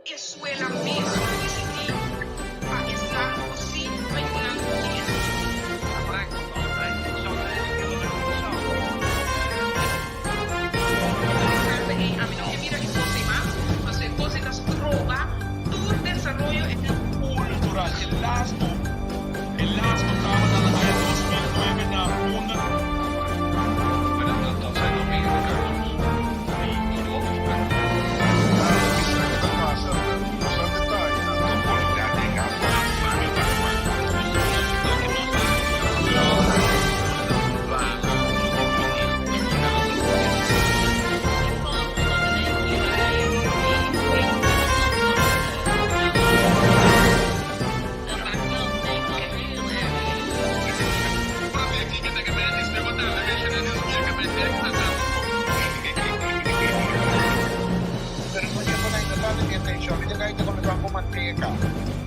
escuela mesmo, decidir a exam aussi, mas não mira que cosa más, hacer cosas droga, tu desarrollo en el cultural. El last programa de la área 2009 na una. Pero no sé lo mismo, Carlos.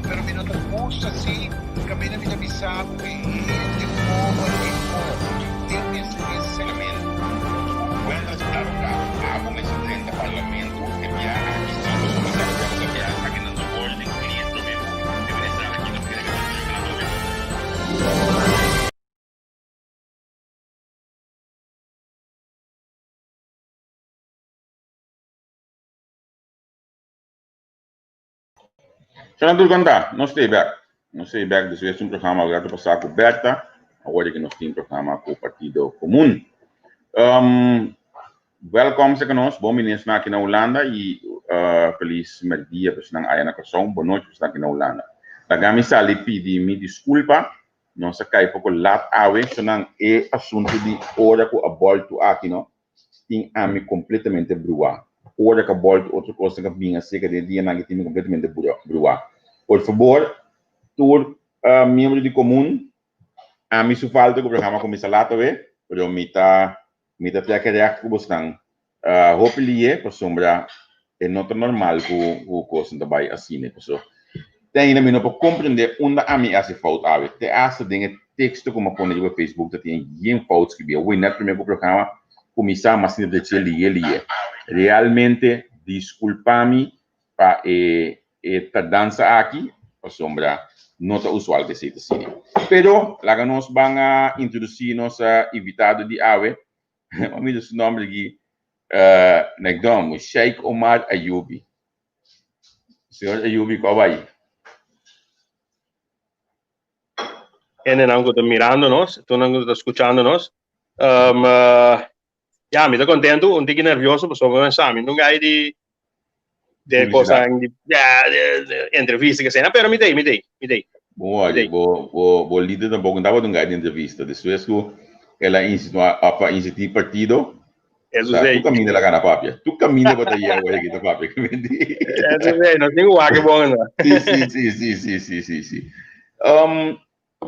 Pero minutagos assim, kami na minabisa ko hindi mo esse ensinamento. Bueno, claro, hago mes 30 parlamento que viaja y estamos organizados que viaja que nos soporten cliente mesmo. Deve estar aqui no que Senador Ganda, nós estamos back. Nós estamos back desse um programa agora para passar coberta. Agora que nós temos um programa com o Partido Comum. Welkom sa kanos, bom ministro na aqui na Holanda e feliz merdia para nang aya na kasong, boa noite para aqui na Holanda. Nagami sa lipi di mi desculpa, não sa kay pouco lat awe, so nang assunto de hora ko aborto aqui no, tem ami completamente brua. Hora que aborto outra coisa que vinha seca de dia nang tem completamente brua. Por favor, tur membro de comum, ami su falta que o programa começa lá também, pero mita pia kaya ko bostang hopefully pa sombra é nota normal ko coisa da bai assim né so tem na mino para compreender onde a mim esse fout ave te essa dinge texto como põe no Facebook que tem geen fout que bia we net primeiro programa começar mas nem de ele realmente desculpa-me para dança aqui pa sombra nota usual que se assim pero lá nós vamos a introduzir nossa invitado de ave Amigo, o nome aqui, nagdom, Sheikh Omar Ayubi. Senhor Ayubi, qual vai? Gente não está mirando-nos, tu não está escutando-nos. Já, me estou contento, um pouco nervioso, porque sou um exame. Não há de coisa, entrevista que seja, mas me dei. Boa, vou líder também, não dava de entrevista. Depois que ela iniciativa partido. Isso sei. Tu caminha lá na papia. Tu caminha para ir agora aqui na papia. Isso sei, não tem o que bom, não. Sim.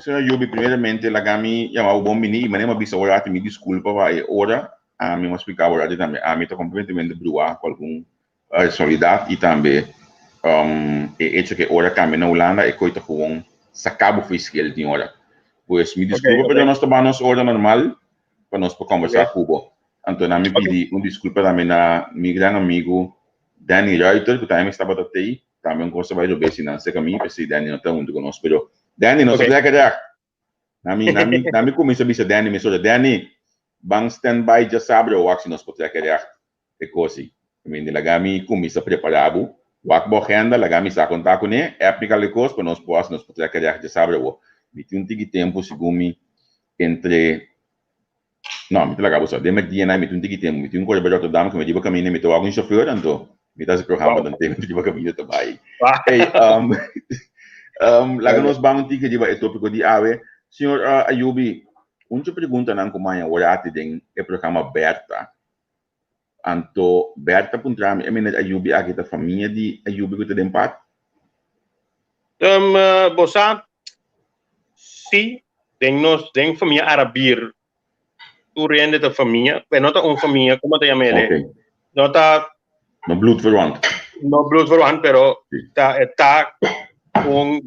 Senhor Yubi, primeiramente, lagami, o bom menino, mas nem bisa ora, me desculpa, vai, ora, a mim explicar ora também, a mim está completamente brua com algum solidariedade e também, hecho que ora caminha na Holanda e coita com sacabo fiscal de ora. Pues me desculpa, pero nós tomamos hora normal para nós conversar com o Então, eu me pedi desculpa também a meu grande amigo Danny Reuter, que também estava até também gosta de ver se não sei caminho, porque Danny não está junto conosco, pero Danny, não sei o que é. Na minha começa a dizer Danny, me soube Danny, bang standby já sabe o que nós podemos querer é coisa. Me dilagami começa a preparar o que agenda, lagami está contar com ele, é aplicar as coisas para nós podemos querer já sabe o tem um tempo segundo entre não me traga só dema dia na me tem um tempo me tem colaborador dama que me diga caminho me tô algum chauffeur então me dá esse programa do tempo me diga caminho também hey lá nós vamos ter que diga o tópico de ave senhor Ayubi uma pergunta não como é o ate tem é programa aberta anto aberta para entrar a minha Ayubi aqui da família de Ayubi que tem parte bossa sim, tem família arabir, o rende da família, mas não tá uma família como te chama ele, não tá no bloedverwant, pero tá com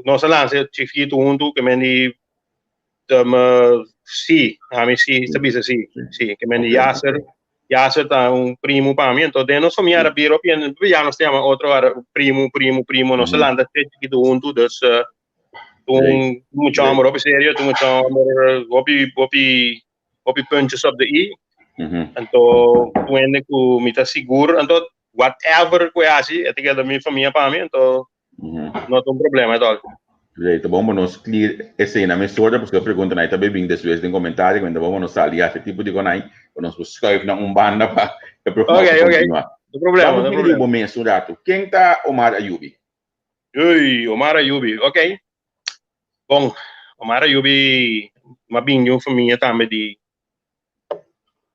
nossa lança chifito junto que me sim, a mim sim, sabia sim, que me Yasser ya se está un primo para mí, entonces no son mi arabiro, ya nos llama otro primo, no se landa chiquito junto, dus mucho amor, op serio, mucho amor, op puntjes op de i, entonces when ik mita seguro, entonces whatever que así, het is de mi familia para mí, entonces no hay un problema at all. Então vamos nos clear essa aí na minha sorte, porque eu pergunto aí também bem desde o comentário, quando vamos nos aliar esse tipo de coisa aí, nós buscamos na banda para continuar. No problema, vamos no problema. Vamos mensurar. Quem tá Omar Ayubi? Ui, Omar Ayubi, ok. Bom, Omar Ayubi, mabinho uma família também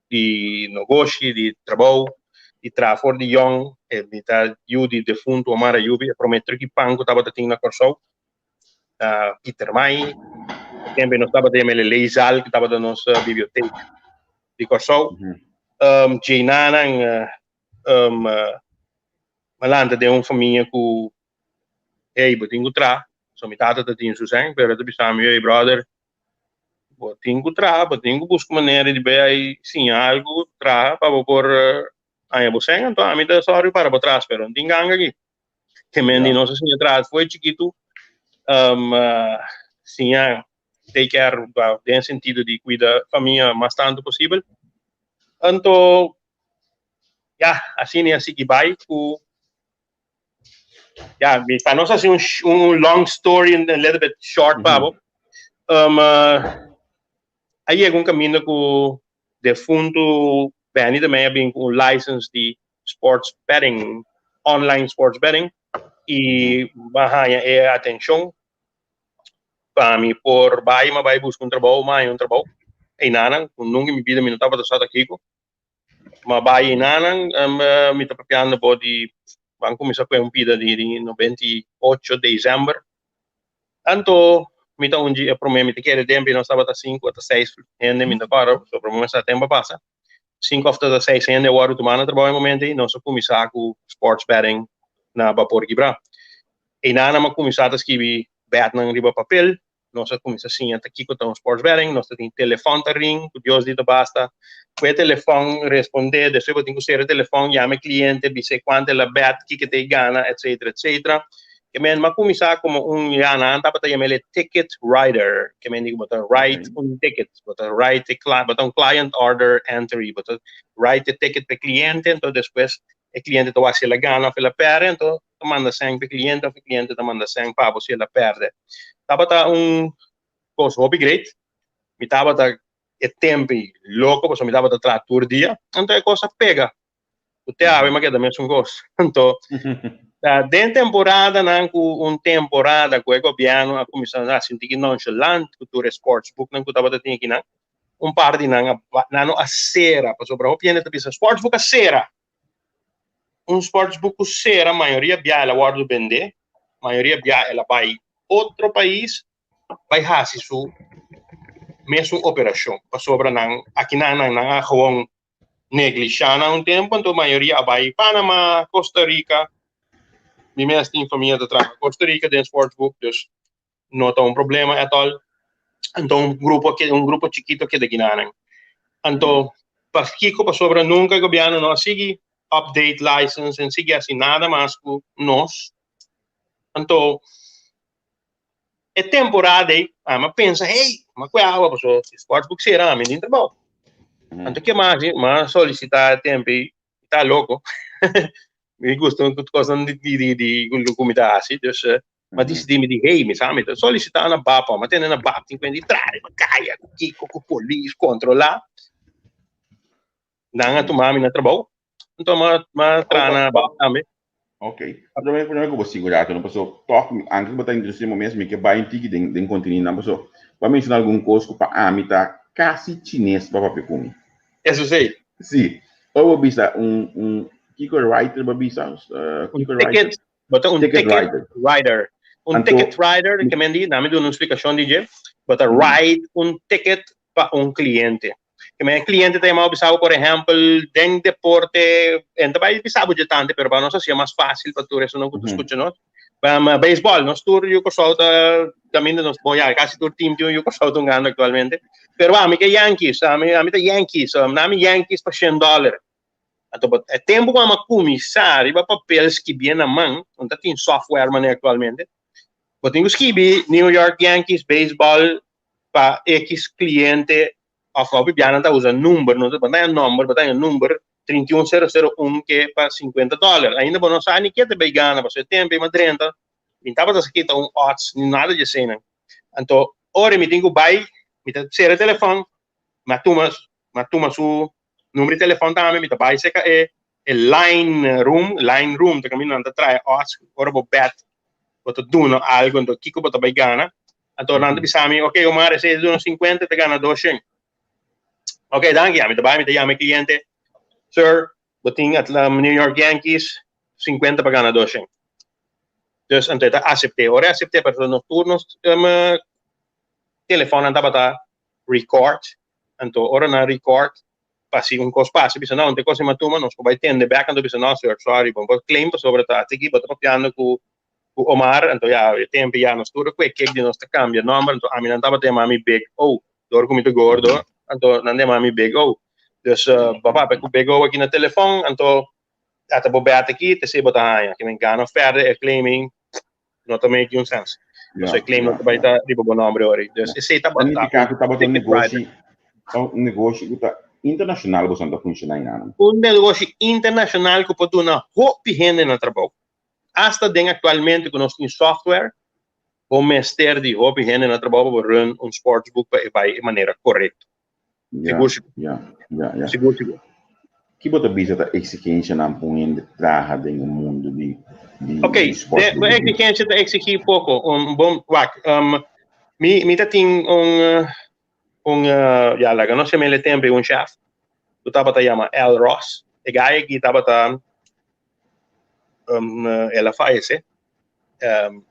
de negócio, de trabalho, de trabalho de young, de Ayubi defunto Omar Ayubi, prometo que panco estava tendo na Corsol. Peter Mai, também nós estava tendo Leizal, que estava na nossa biblioteca de Corsol. Jainana, malanda de uma família que botinho tra, so mi tata tinha Susan, pero tu bisa meu brother, botinho busca maneira de ver aí sim algo tra para por aí você então a mim tá sorry para trás, pero não tem ganga aqui. Que mendi nossa senha atrás foi chiquito, sim take care, tem sentido de cuidar família mais tanto possível. Então, assim que vai com para nós assim long story and a little bit short, Pablo. Aí é caminho com defunto Benny também é bem com license de sports betting, online sports betting e bahaya é atenção para mim por vai buscar trabalho, e nada, nunca me vida me não estava passado aqui mas vai nada, me tá preparando body banco me sacou pida de 98 de dezembro. Então, me dá dia para mim que era tempo não estava 5 até 6 ainda me dá para sobre o essa tempo passa 5 até 6 ainda o outro semana trabalho momento e nós começar com sports betting na vapor quebra. E nada mas começar a escrever bet na riba papel, nós começar assim até aqui com sports betting, nós tem telefone tá ring, Deus dita basta. Foi telefone responder, depois eu tenho que ser o telefone, chama cliente, dizer quanto ela bet, que tem gana, etc. Que men começar como yana, tá para chamar ticket writer, que men digo botar write ticket, botar write botar client order entry, botar write ticket para cliente, então depois o cliente tá se ela gana, ela perde, então manda sem para cliente, o cliente tá manda sem para se ela perde. Tá para coisa hobby great, me tava é tempo louco, porque me dava de trator dia, então a coisa pega. O teatro é que também é coisa. Então, dentro temporada, não com temporada, com o governo a começar a sentir que nonchalant, cultura sportsbook, não que estava tendo aqui não, par de não a cera, para sobre o piano de sportsbook a cera. Sportsbook a cera, a maioria via ela guarda vender, a maioria via ela vai outro país, vai fazer sua mesmo operação, para sobre não aqui não gewoon negligenciar tempo, então a maioria vai Panamá, Costa Rica, minha família está Costa Rica dentro sportsbook, dus não tem problema at all. Então um grupo chiquito que de Guiana. Então para Kiko para sobre nunca o governo não sigue update license e sigue assim nada mais com nós. Então é temporada aí, mas pensa, mas qual é a água para sportsbook será, menino tá bom. Então que mais solicitar tempo tá louco. Me gusta de coisa de comida assim, dus mas decidi me dizer, me sabe, solicitar na BAPA, mas tem na BAPA tem que entrar, caia, que com polícia controlar. Não tomar na trabalho. Então mas tra na BAPA também. Ok. Agora eu vou segurar, não passou toque, antes de botar nesse momento, que vai em tique de continente, não passou. Vai mencionar algum coisa para a mita quase chinês para papel. Isso sei. Sim. Ou bisa ticket writer babisa ticket writer ticket writer que mendi nome de uma explicação de but a write ticket para cliente que meu cliente tem mal bisao por exemplo den deporte então vai bisao de tanto pero para nós assim é mais fácil para tu isso não que tu escuta nós para beisebol nós tour eu que solta caminho nós boia quase todo time eu que solta ganhando atualmente pero a mim que Yankees a mim tá Yankees para $100 Então, é tempo que eu começar, e papéis que bem na mão, onde tem software mané atualmente. Eu tenho que New York Yankees baseball para X cliente, of bibiana tá usa número, não tá número 31001 que é para $50. Ainda não sabe nem que é bem gana, mas tempo é 30. Então, você quita odds, nada de cena. Então, ora me tenho que me ser o telefone, matuma su número de telefone também, me vai ser line room, tá caminhando tá trai odds, ora vou bet, vou dono algo, então kiko vou vai gana. Então, nanda bisami, ok, o mar é 50, te gana 200. Ok, danke, me chama cliente, sir, eu tenho at New York Yankees 50 para gana 200. Dus então aceitei, ora aceitei para os turnos, telefone andava a record, então ora na record, passei passo, bisa não tem coisa matuma, nós vai ter back, então bisa não, sir, sorry, bom, claim sobre tá, aqui, bota papiando com o Omar, então já tempo já nós tudo que de nós cambia número, então a mim andava ter mami big O, dor com muito gordo, então não tem mami big O, dus papai com big O aqui no telefone, então até vou bater aqui, te sei botar que me engano, ferro claiming não também tem senso. Você claima que vai estar de bom nome hoje. Então, esse está bom. Um negócio que está internacional, você não funciona ainda. Negócio internacional que pode dar hope gente no trabalho. Hasta den atualmente que nós temos software, o mestre de hope gente no trabalho para run sportsbook de maneira correta. Seguro. Que bota bisa da exigência na punha de traja do mundo de ok, a exigência da exigir pouco bom me tá tem já lá não sei me tempo chefe tu tava tá chama Al Ross guy que tava tá ela faz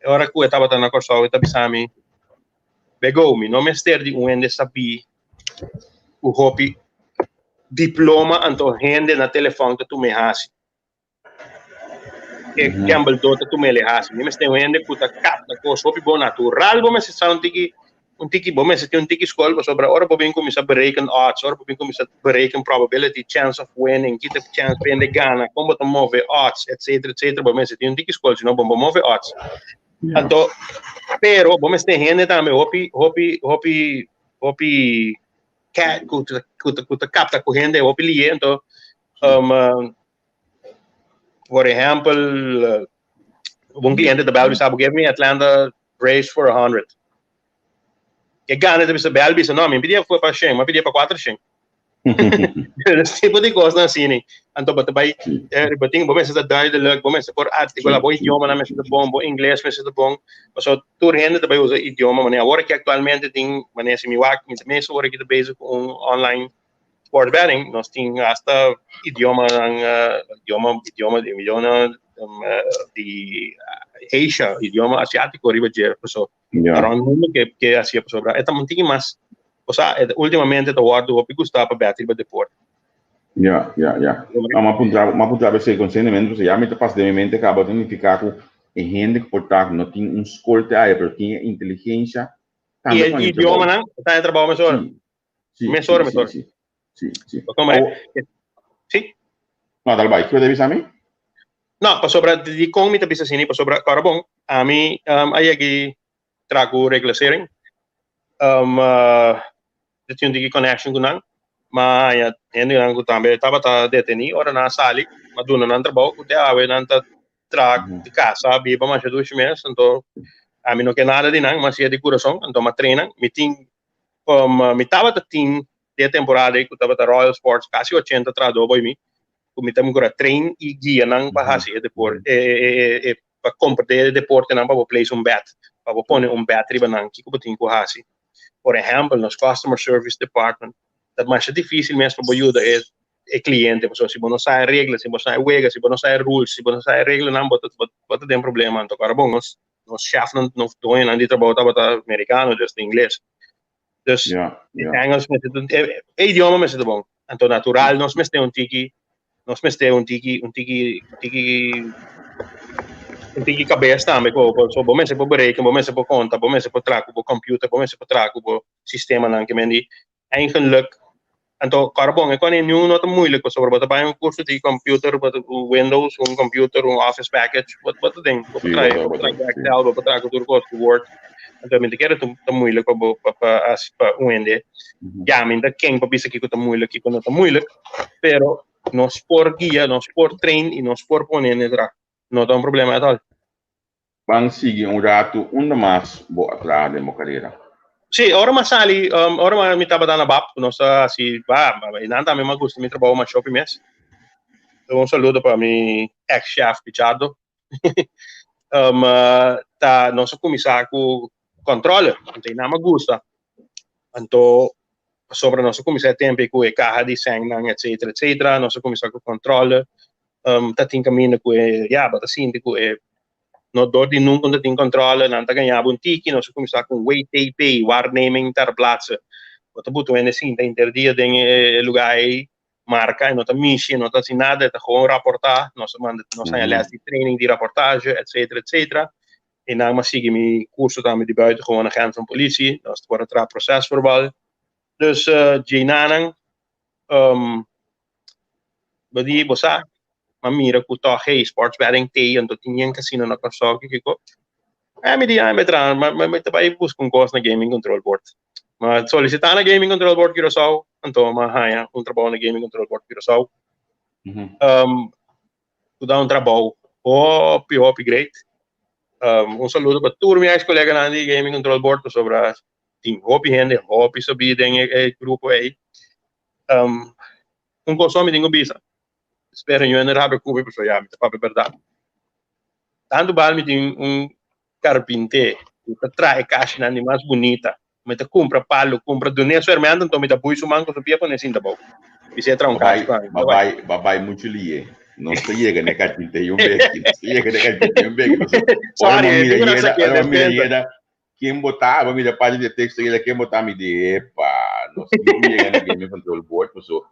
agora que eu tava tá na corso eu tava pensando me não me ester de onde sabe o hobby diploma anto gente na telefone que tu me has que gamble dota tu me le has me tem gente que tá capta coisa hobby bom natural bom mas se um tiki bom mas se tem um tiki escola sobre ora bom começar berekenen odds ora bom começar berekenen probability chance of winning kita chance de gana como tu move odds etc bom mas se tem um tiki escola não bom move odds então pero bom mas tem gente também hobby kuta capta corrente o pilie então por exemplo um cliente da Belvis sabe give me Atlanta Braves for 100 que ganha da Belvis não me pedia foi para 100 mas pedia para 400 esse tipo de coisa assim né então vai bating bom mas da de luck bom mas por artigo lá bom idioma na mas bom inglês mas bom mas tu rende também usa idioma mas agora que atualmente tem maneira similar também só agora que base com online sport betting nós tem hasta idioma de Asia idioma asiático riba de so around mundo que assim sobre é também tem mais o sea ultimamente o guardo o pico está para bater para deporte uma puntada se conscientemente você já me passa de mente acaba de ficar com gente que portar não tem um escolte aí porque tinha inteligência e o idioma não está em trabalho mesor sim como é sim não dá vai que deve saber não para sobre de como me tá pensando assim para sobre agora bom a mim aí aqui trago regulação tinha um connection com não mas ainda não também estava detenido ora na sala mas do não trabalho o dia eu não trago de casa biba mais 2 meses então a mim não quer nada de não mas é de coração então me treina me tem me estava de temporada que estava da Royal Sports quase 80 trado boy me me tem agora trein e guia não para fazer depois para comprar deporte não para place bet para pôr bet riba não que eu tenho que fazer por exemplo nos customer service department dat mais difícil mesmo para ajudar é cliente porque se você não sabe regras se você não sabe regras se você não sabe rules se você não sabe regras não bota tem problema então agora bom nos chef não doem não de trabalho tá americano just inglês dus Engels é idioma mas é bom então natural nós mesmo tem um tiki cabeça também so bom mas é por berekening bom mas é por conta bom mas é por trago por computer bom mas é por trago por sistema não que me eigenlijk Então, carbon é quando nenhum nota muito, sobre bota bem curso de computer, bota Windows, computer, office package, bota tem, bota trai Excel, bota trai tudo coisa Word. Então, me quero tá muito para UND. Já me dá quem para pensar que tá muito, que não tá muito, pero nós por guia, nós por train e nós por poner netra, não dá problema at all. Bang sige um rato, onde mais boa atrás de minha carreira. Sim, ora mas ali, ora me estava dando bap, nossa assim, e nada me gusta, me trabalho mais shopping mês. Então, saludo para mi ex-chef Pichardo. Tá nosso comissário com controle, não tem nada me gusta. Então, sobre nosso comissário tempo com a carro de sangue, etc, nosso comissário com controle, tá tem caminho com tá assim, com no door die nunca dat in controle, não tá ganhando ticket, nós começar com wait TP, waarneming ter plaatsen. Wat de boete we zien, interdia dingen lugar aí, marca, não tá missie, não tá assim nada, tá gewoon rapportar, nós zijn les die training, die rapportage, etc. En dan mas sigue mi curso dan met die buiten gewoon agent van politie, dat wordt het procesverbal. Dus Jinanang, badi bosa, mamira ko to hey sports betting te and to tinyan casino na kasogi ko me di ay metra may tabay bus kung cost na gaming control board ma solicita na gaming control board Curaçao anto mahaya un trabaho na gaming control board Curaçao tu dá trabalho hopi great un saludo para todos meus colegas na di gaming control board sobre ting hopi gente hopi sabi den grupo aí un consome dingo bisa espero eu ainda rabe cubo para já me tá verdade tanto bal me tem carpinteiro que traz caixa na mais bonita me tá compra palo compra donia fermento então me tá pui suman com pia para nesse bom e se entra caixa babai muito lie não se chega né carpinteiro bem chega né carpinteiro bem ora me lida quem botar a minha página de texto ele quem botar me de epa não se chega né game control board so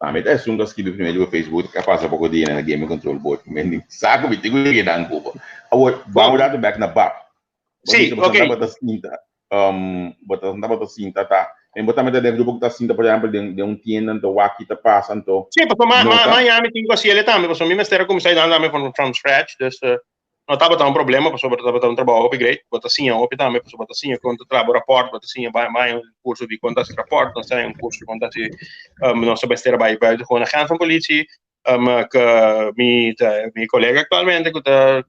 é um dos que do primeiro do Facebook que passa pouco dia na game control board men saco me digo que dá cubo vamos dar back na bap sim ok bota cinta tá em botar metade do grupo que tá cinta por exemplo de tienda do aqui tá passando sim porque Miami tem coisa ele também porque me estera começar a dar from scratch dus não estava tão problema porque estava um trabalho upgrade bota assim também porque bota assim quando trabalho rapport bota assim vai um curso de contas de rapport nós temos um curso de contas de nossa besteira vai gewoon agent van politie que mi colega actualmente que tá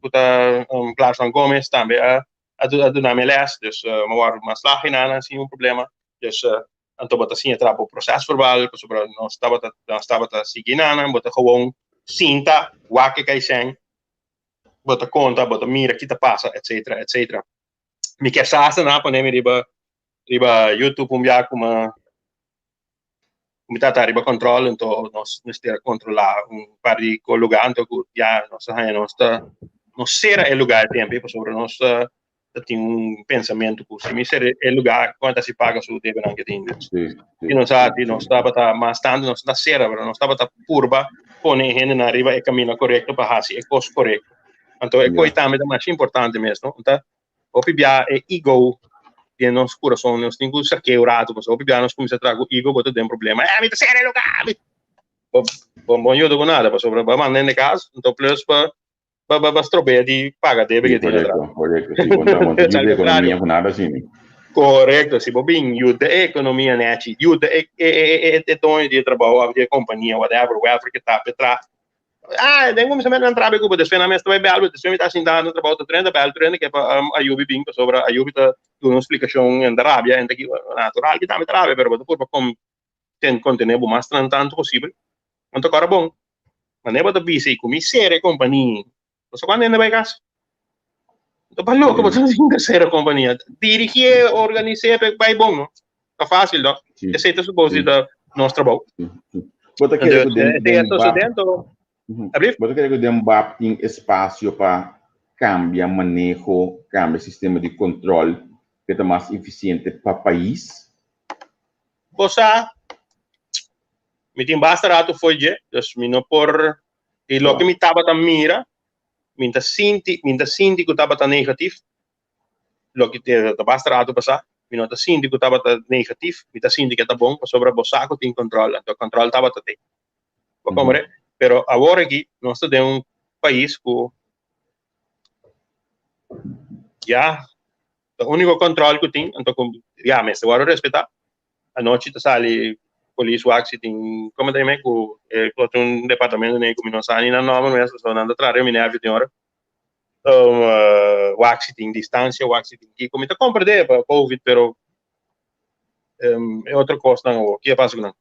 Klaas van Gomes também a doen mijn les dus maar waar maar slag in aan assim problema dus então bota assim trabalho processo verbal sobre nós estava seguindo aan bota gewoon cinta wakke kai sen bota conta, bota mira, que passa, etc. Me quer sasa na pane me riba YouTube já como tá riba controle, então nós ter controlar par de lugar, então já nós será o lugar tempo sobre nós tem pensamento que se me ser o lugar quanto se paga su deve não que tem. E nós sabe, nós estava mais tanto nós da será, nós estava purba, pone gente na riba e caminho correto para hasi, é costo correto. Então, é coisa também mais importante mesmo. Então, o PBA é ego, que nós coração, nós temos que ser quebrado, porque o PBA nós começamos a trazer o ego, porque tem problema. Me tá sério, lugar. Bom, eu não nada, sobre o mandar de casa, então, plus, para estropear de paga, deve que ter. Correto, sim, quando economia com nada assim. Correto, se bobin, ajuda a economia, né? Ajuda é dono de trabalho, de companhia, whatever que tá para trás. Den kom met een trabe groep, dus we namen bij België, dus we zijn daar naar de trein, ik heb Ayubi bing sobre Ayubi te doen een explicação in de Arabia en dat natural que também trabe, pero por como tem conteúdo mais tanto possível. Então agora bom, mas nem para dizer como ser companhia, você quando ainda vai casa, então para louco, você não ser companhia, dirigir, organizar, vai bom, não? Tá fácil, não? Esse é suposto da nosso trabalho. Bota que dentro Você quer que o BAP tem espaço para cambiar manejo, cambiar sistema de controle que é mais eficiente para o país? Você me tem bastante rato foi já, então não por e lo que me estava a mira, me tá sinti que estava negativo, lo que te bastante rato passar, minota sinti que estava negativo, mita sinti que tá bom, sobre o saco tem controle, então controle estava tem. Pero agora aqui nós temos país que já o único controle que tem, então já mas agora respeitar a noite tá sali polícia waxi tem como também que um departamento nem como nós ani na norma mas só nada atrás me nerve tem hora waxi tem distância waxi tem que como tá compreender para covid pero é outra coisa não o que passa não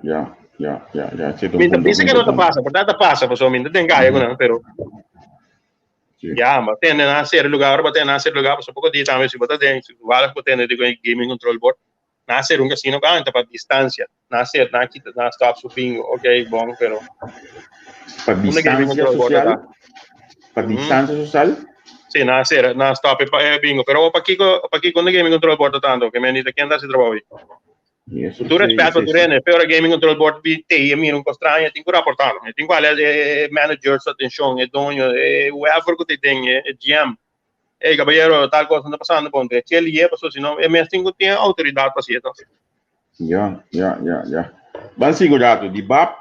Ya. me dice que não te passa portanto passa por só me tem gaia não pero ya mas tem na ser lugar para ter na ser lugar só pouco dia também se botar dentro vale para ter de gaming control board na ser um casino que anda para distância na ser na kita na stop shopping ok bom pero para distância social para distância social sim na ser na stop bingo pero para aqui quando gaming control board tanto que me diz que anda se trabalha tu respeito tu rene pero gaming control board te mira um estranho tem que reportar tem qual é manager atenção é dono é whoever que tem é GM caballero, tal cosa anda pasando, ponte, que ele é, pastor, senão, é mesmo que tem autoridade para ser, então. Ya. Ban sigurado, di ba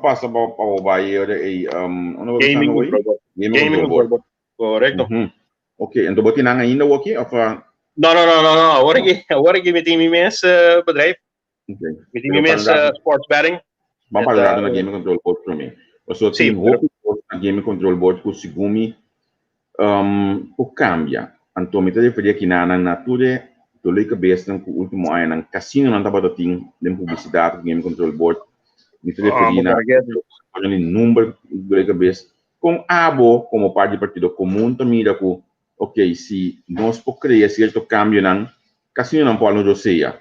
passa para o Bahia Gaming control board. Correcto. Ok, então botin nang ainda aqui of No, agora que me tem mes bedrijf. Okay. Me tem mes sports betting. Vamos falar na gaming control board para mim. Você tem na gaming control board que segumi o cambia. Então, me referia que na natura do lei cabeça no último ano no casino não estava tendo nem publicidade game control board. Me referia na número do lei cabeça com abo como parte do partido comum também da que ok se nós podemos criar certo cambio não casino não pode não seja.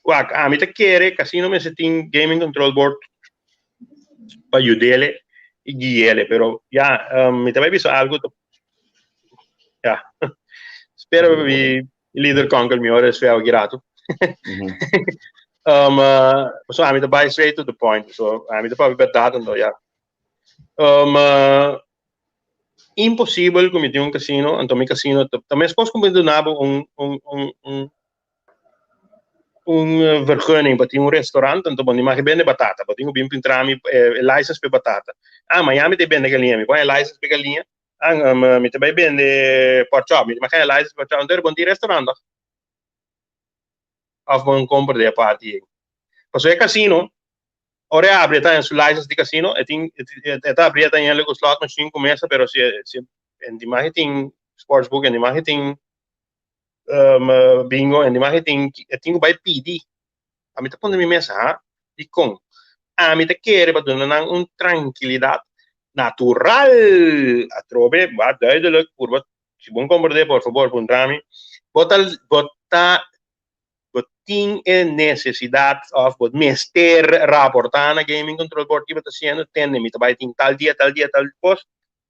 A mim te quer casino me se tem gaming control board para ajudar e guiar, pero ya me também visto algo ya espero vi líder con el mejor es feo girato so I'm the buy straight to the point so I'm the probably verdade no ya impossível cometer um casino então meu casino também se posso combinar vergunning para ter um restaurante então bom imagem bem de batata para ter um bem pintrami license para batata Miami tem bem de galinha me põe license para galinha me também bem de pork chop me põe license para pork chop então bom ter restaurante of bom compra de parte pois é casino ora abre tá em license de casino tá abre tá em o slot machine começa pero se em imagem tem sportsbook em imagem tem bingo en imagem tem vai pedir a mim tá pondo minha mesa e com a mim tá querer para dar tranquilidade natural a trobe va duidelijk por se bom compreender por favor puntrami botar tem necessidade of bot mester raportar na gaming control board que está sendo tem me tá vai tem tal dia tal post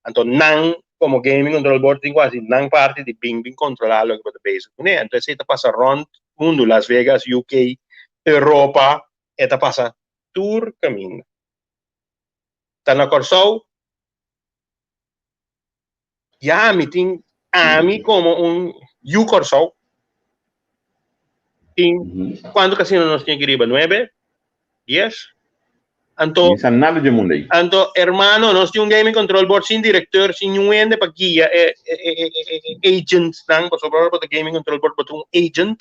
então não como gaming control board tem quase não parte de bem controlar lo que pode basic né então se tá passa round mundo Las Vegas UK Europa eta passa tour caminho tá na Corsol já me tem a mim como Corsol tem quando casino nós tinha que ir 9 10 Anto, nada de mundo aí. Anto, hermano, nós temos gaming control board sem diretor, sem nenhum de guia, agent, não, para sobrar para gaming control board, para um agent,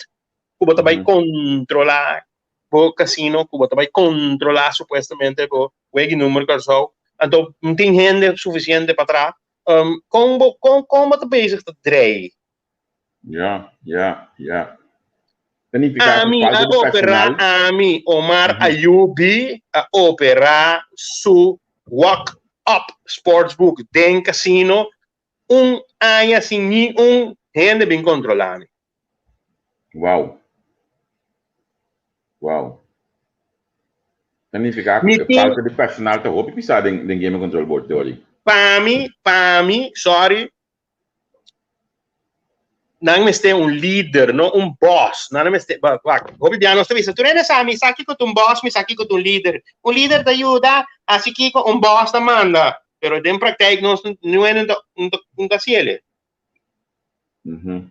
que você vai controlar o casino, que você vai controlar supostamente o número que só. Anto, não tem gente suficiente para trás. Como você pensa que trei? Ja. Ami Omar Ayubi a operar su Walk Up Sportsbook den casino ano sem nenhum gente bem controlado. Wow. Significa que falta de personal tá roupa pisar den game control board teori. Para mim, sorry. Não me tem líder, não boss. Não me tem. Obviamente, você vê, tu não sabe, me aqui com boss, me aqui com líder. Líder te ajuda, assim que com boss te manda. Pero em prática não é assim ele.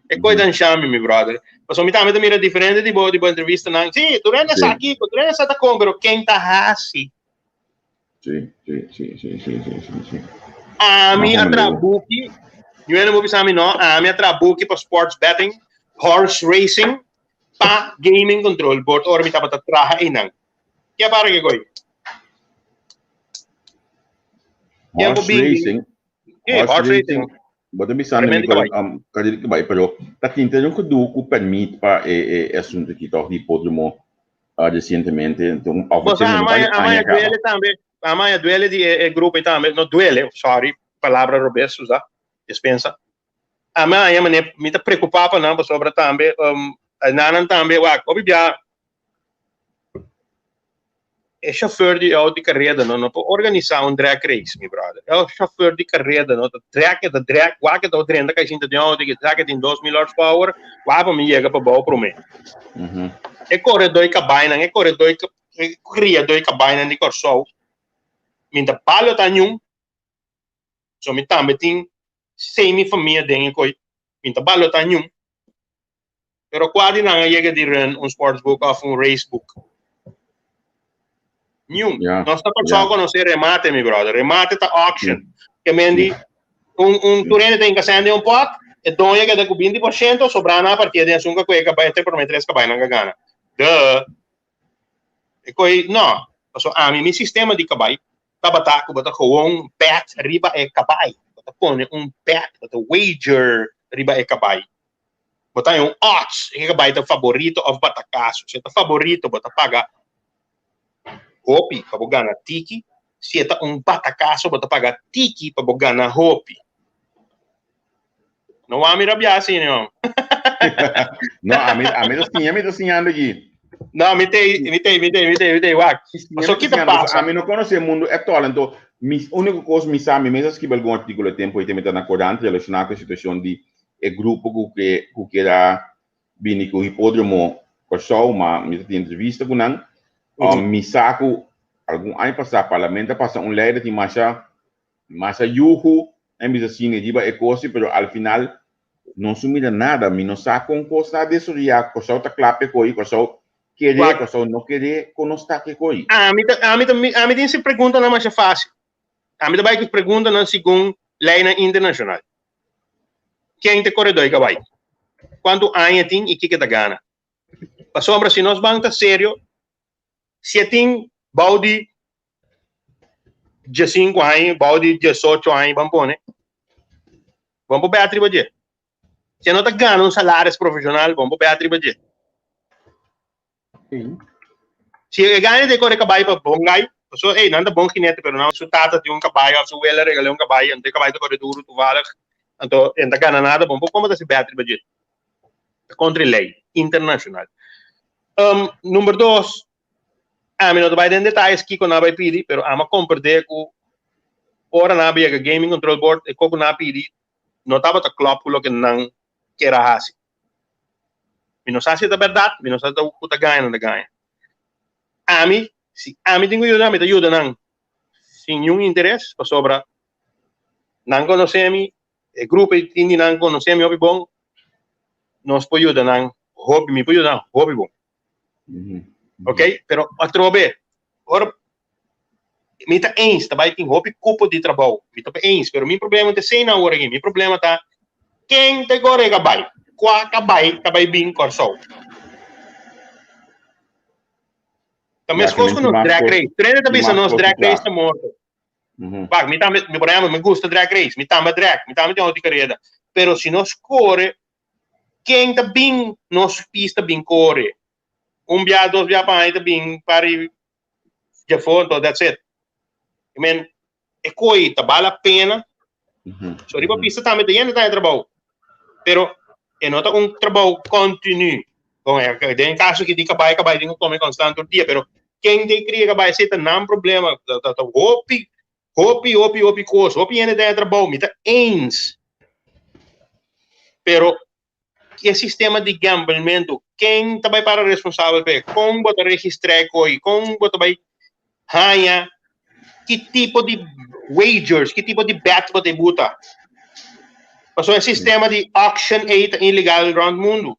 É coisa de chame, meu brother. Mas o mitame mira diferente de boa entrevista não. Sim, tu renda aqui, tu renda essa com, pero quem tá assim? Sim. A minha trabuque, eu não vou pensar não, a minha trabuque para sports betting, horse racing, pa gaming control board, ora mi tapa traha inang. Kaya para que goi? Horse racing. Horse racing. Bota bisando mi kadiri que vai, pero tá quinta não que do permite para assunto que tá hipódromo recentemente, então Você amanhã duele também, amanhã duele de grupo também, não duele, sorry, palavra robusta, usar, dispensa. Amanhã me tá preocupado não sobre também, nanan também, obviamente é chauffeur de auto de carreira, não pode organizar drag race, meu brother. É o chauffeur de carreira, não, drag, que tá 30 caixinhas de auto, que drag tem 2.000 horsepower, para me chega para bom para mim. É corredor que baina, é corredor que criador que baina de corso. Minta palo tá nenhum. So me também tem semi família dentro coi. Minta palo tá nenhum. Pero quase não chega de run sportsbook ou racebook. Nenhum. Nós tá só conhecer remate, meu brother. Remate tá auction. Que mendi turene tem que acender pot, e donha que dá com 20%, sobrando a partir de açúcar que é para ter prometer que vai não ganhar. E coi não. So a mim sistema de cabai, tá bataco, bota com bet riba é cabai. Bota põe bet, bota wager riba é cabai. Bota odds, que cabai tá favorito ou batacaço. Se tá favorito, bota paga hopi para ganhar tiki. Se tá batacaço, bota paga tiki para ganhar hopi. Não há me rabiar assim, não. Não, a mim tô sonhando aqui. Não, me tem, wak. Só que tá passa. A mim não conhece o mundo atual, então, a única coisa que me sabe, mesmo que algum artigo de tempo, e também está na corante, relacionado com a situação de grupo que era bem com o hipódromo, pessoal, mas me tem entrevista com não, me saco, algum ano passado, parlamento, passa líder de massa yuhu, e me diz assim, diba é coisa, pero al final, não sumida nada, me não saco um coisa disso, já, pessoal tá clape com isso, pessoal querer, pessoal não querer, conostar que com isso. A mim tem se pergunta não mais fácil. A mim também que pergunta não segundo lei internacional. Quem te corredor que vai? Quanto anos tem e que dá gana? Para sombra, se nós vamos sério, se tem balde de 5 anos, balde de 18 anos, vamos pôr, né? Vamos pôr a tribo. Se não tá ganhando salário profissional, vamos pôr a tribo. Se ganha de correr cabai para bom gai, so não é bom kinete, pero não resultado de cabai, ou se o ela regala cabai, não tem cabai de correr duro, tu vale, então não ganha nada, bom, como tá se beatri budget? Contra lei internacional. Número 2, a mim não vai em detalhes que não vai pedir, pero ama compreender que ora na bia gaming control board e como na pedir, não estava tá claro pelo que não quer assim. Me não sabe se é verdade, me não sabe se o tá ganha ou não ganha. A mim tenho ajuda não, sem nenhum interesse, para sobra, não conhecemos, o grupo de não conhecemos, hobby bom, nós pode ajudar não, hobby, me pode ajudar, hobby bom. Ok? Pero, outro vez, ora, me tá ens, tá vai ter hobby cupo de trabalho, me tá ens, pero meu problema é sem na hora aqui, meu problema tá, quem te gore cabai? Qua cabai bem corso. Também as coisas no drag race. Treina também se nós drag race tá morto. Bah, me problema, me gusta drag race, me tamba drag, me tamba de outra carreira. Pero se nós corre, quem tá bem nos pista bem corre. Via, 2 via para aí tá bem para já foto, that's it. I mean, é coi, tá vale a pena. So riba pista também tem trabalho. Pero é nota trabalho contínuo. Bom, tem caso que diga vai tem que comer constante o dia, pero quem te cria que vai ser não problema, hopi coisa, hopi ainda tem trabalho, me tá ens. Pero que sistema de gamblemento, quem também para responsável pe, como bota registrar coi, como bota vai ganha, que tipo de wagers, que tipo de bet bota buta. Passou um sistema de auction ilegal around o mundo.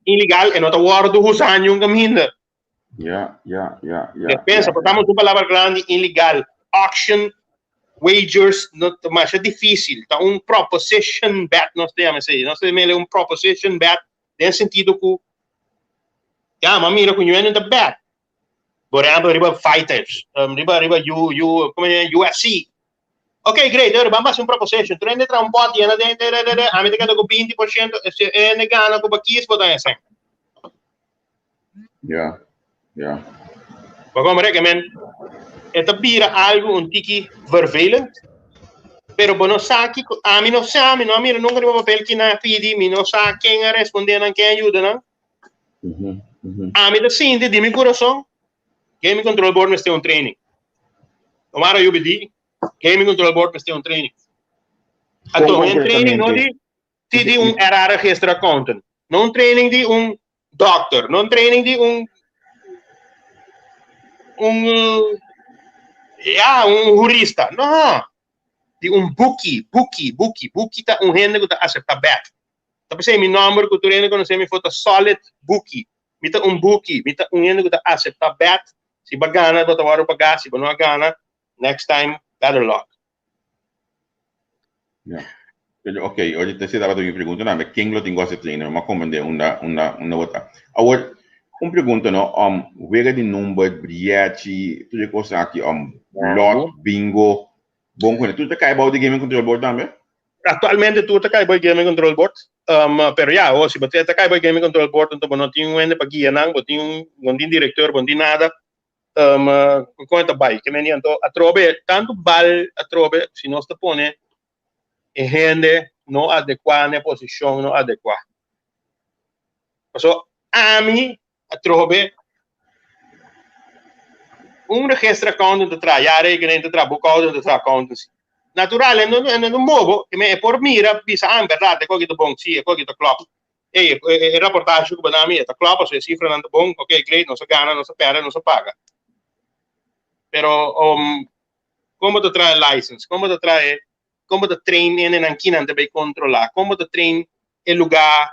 Ilegal é nota word dos anos caminho. Pensa, portamos uma palavra grande, ilegal. Auction, wagers, mas é difícil. Tá proposition bet, nós temos aí. Nós temos proposition bet, tem sentido que, mas mira, com o da bet. Por exemplo, riba fighters, riba UFC. Ok, great, vamos fazer proposition. Tu ainda traz pote, a gente tem com 20%, e gana com 15%, assim. Waarom recommend? Het bira algo tiki vervelend. Pero bono saki, a mí no sabe, no mira nunca no papel que na pidi, mi no sabe quién responder, quién ayuda, ¿no? A mí te siente de mi corazón, Game Control Board me esté un training. Tomara yo bedi, Game Control Board me esté un training. Então, um training não de um errar registro accountant, não um training de um doctor, não um training de um jurista, não, de um bookie tá gente que tá acerta bet. Tá pensando meu número que tu rende quando você me foto solid bookie, me tá bookie, me tá gente que tá acerta bet, se bagana, bota hora pagar, se não gana, next time better luck. Ok, hoje te dava minha pergunta, não, mas quem lo tenho esse trainer, mas como de uma outra. Agora, uma pergunta, não, wega de número, briete, tudo coisa aqui, lot, bingo, bom, quando tu te cai about de Game Control Board também? Atualmente tu te cai about Game Control Board, pero se você te cai about Game Control Board, então não tem ende para guia não, não tem diretor, não tem nada, conta vai, que me então atrobe tanto bal atrobe, se nós te pone gente não adequada na posição não adequada. So, a mim atrobe registro accountant de trabalhar que nem de trabalhar de accountancy. Natural, não movo, que me por mira, bisa verdade, cogi de bom, sim, cogi de clock. E reportagem que bana mim, tá clock, se cifra não bom, ok, great, não se gana, não se perde, não se paga. Pero como tu traz license, como tu train en anquina te vai controlar, como tu train el lugar.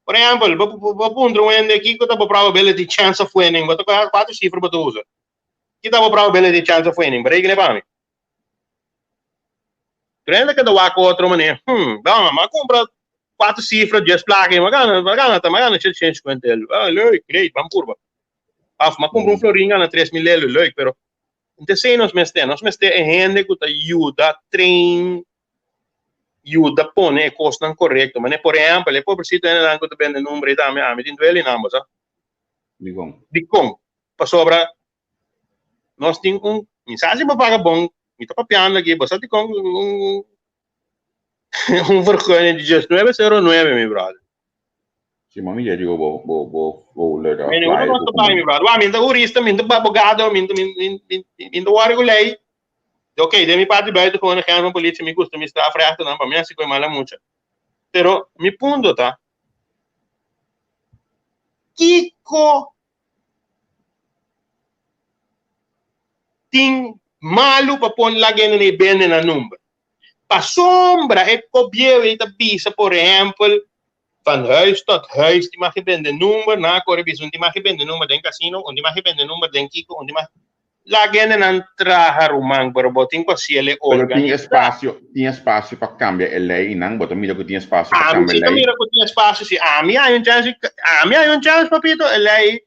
Por exemplo, vou punto aqui que tá probability chance of winning, vou tocar 4 cifras para tu usa. Que tá probability chance of winning, para que para mim. Treina que dá com outra maneira. Mas compra 4 cifras, 10 placas, mas 150 ele. Great, vamos curva. Mas compra florinho na 3.000 ele, leuk, pero então sei nós é gente que ajuda, trein, ajuda pone e costa correto, mas por exemplo, le pobrecito é não que bende número da minha amiga, então ele não, sabe? Digam, para sobra, nós tem mensagem para pagar bom, me tá papiando aqui, você tem vergonha de just 909, meu brother. Sim, mami, já digo, vou ler a eu não gosto de meu brother. Minta jurista, minta abogado, minta lei. Ok, de mi parte, vai com a polícia, me custa, me está a frente, não, para mim, assim, foi mal muito. Pero, mi punto, tá? Kiko tem malu para pôr lá que não é bem na número. Para sombra, é copiar e bisa, por exemplo, van huis tot huis, die mag je binnen nummer, na corruptie, die mag je binnen nummer den casino, die mag je binnen nummer den Kiko, die mag lagyan na traha rumang barboting ko siya organ. Tinha espaço para cambiar a lei, não, botou mira que tinha espaço para cambiar a lei. Mira que tinha espaço, se a mim há chance, papito, a lei,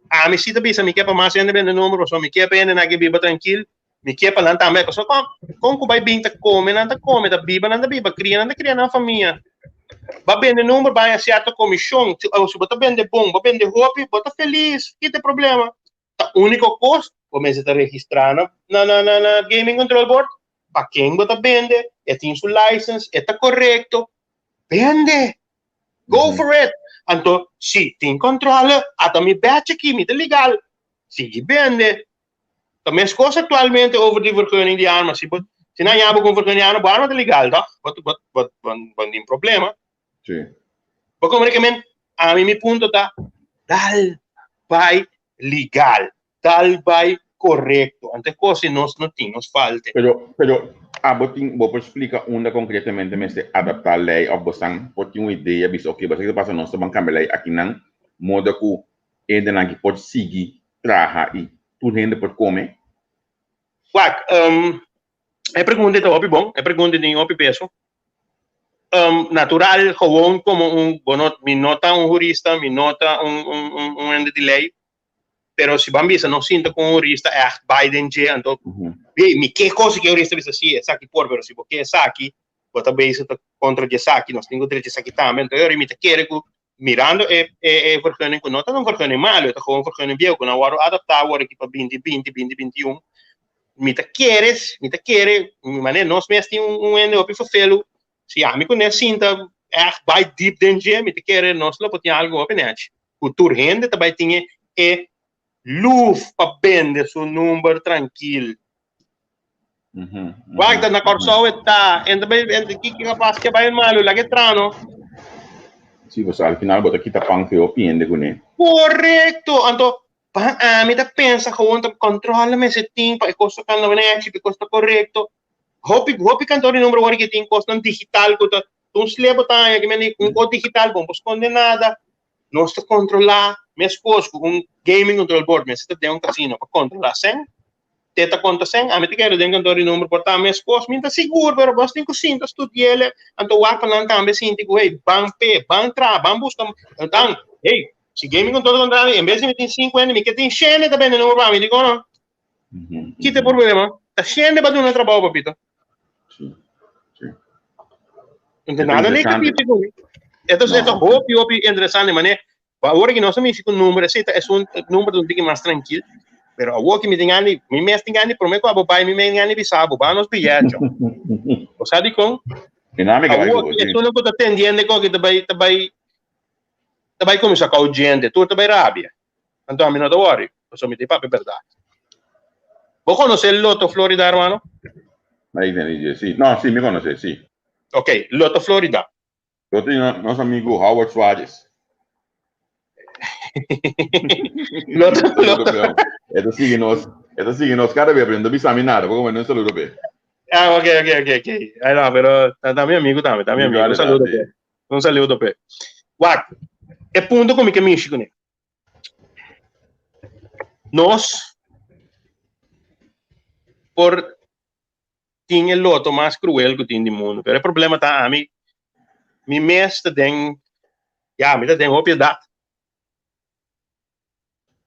a mim se bisa, me quer para mais ainda binnen nummer, so me quer para ainda na que biba tranquilo, me quer para lá também, so com vai bem tá come, da biba, cria na família. Vai vender número, vai a certa comissão, se você vende bom, vai vender roupa, você feliz, que tem problema. O único custo, começa a registrar na Gaming Control Board, para quem você vende, tem sua license, está correto, vende, go for it. Então, se tem controle, até me bate aqui, me é legal, se vende. Também as coisas atualmente over de vergunning de armas, se não há com vergunning de armas, a arma é legal, tá? Não tem problema. Sim. Porque como recomiendo, a mí mi punto está, tal vai legal, tal vai correto. Antes cosas não tem, nos falta. Pero, vos explica onde concretamente me se adaptar a lei, ou você tem uma ideia, bisa, ok, você passa não, vamos cambiar lei aqui não, modo que ainda não pode seguir, trabalhar e tudo ainda pode comer. Wak, é pergunta tá bom, é pergunta de opi peso. Natural, gewoon como me nota jurista, me nota ende de lei, pero se bambisa não sinta com jurista, é Biden je, então, me que coisa que jurista bisa si, é aqui por, pero se você é aqui, você também está contra de aqui, nós temos direito de aqui também, então eu me te quero mirando vergunning com nota, não vergunning mal, eu tô gewoon vergunning bio, quando eu vou adaptar, agora aqui para 2020, 2021, me te quere, mané, nós mesmo tem ende opi fofelo, se a mim conhece sinta echt bij diep dentro me te querer nós lá pode algo open net o tour rende também tinha luf para vender seu número tranquilo vai na corso está entre que capaz que vai malo lá que trano sim você al final bota aqui tá pang que opinião com ele correto então a mim tá pensa gewoon tá controla me se tem para costa quando não é tipo costa correto Hopi cantor o número que tem costa digital que tu slebo tá que me um digital bom pois condenada nós te controlar minha esposa com gaming control board mas você tem casino para controlar sem teta conta sem a mim te quero den cantor o número portar minha esposa me tá seguro pero você tem que sinta estudar então o apa não também sinta que hey ban busca então hey se gaming control controlar em vez de me tem 5 anos me que tem chene também no número para mim digo não que tem problema tá chene para um trabalho papito não tem nada negativo. Então, hopi interessante, mas agora que nós estamos com número, esse é um número um pouquinho mais tranquilo. Mas agora que me tem ani, me mesmo tem ani, prometo a bobai, me tem ani bisabo, vai nos bilhetes. Você sabe como? Dinâmica vai agora que tu não pode atender que vai começar com a gente, tu também rábia. Então, a mim não te worry, eu me tem papo verdade. Vos conhecer o Loto Florida, hermano? Ahí te sí. No, sí, me conoce, sí. Ok, Loto Florida. Yo tengo nuestro amigo Howard Suárez. Loto. Esto sigue nos cada vez aprendo a examinar, porque bueno, es el europeo. Ah, ok. Aí não, pero também amigo também, amigo. Um saludo, pe. What? É ponto como que México, né? Nós por tinha o loto mais cruel que tem no mundo. Pero o problema tá a mim mestre tem me tem opiedade.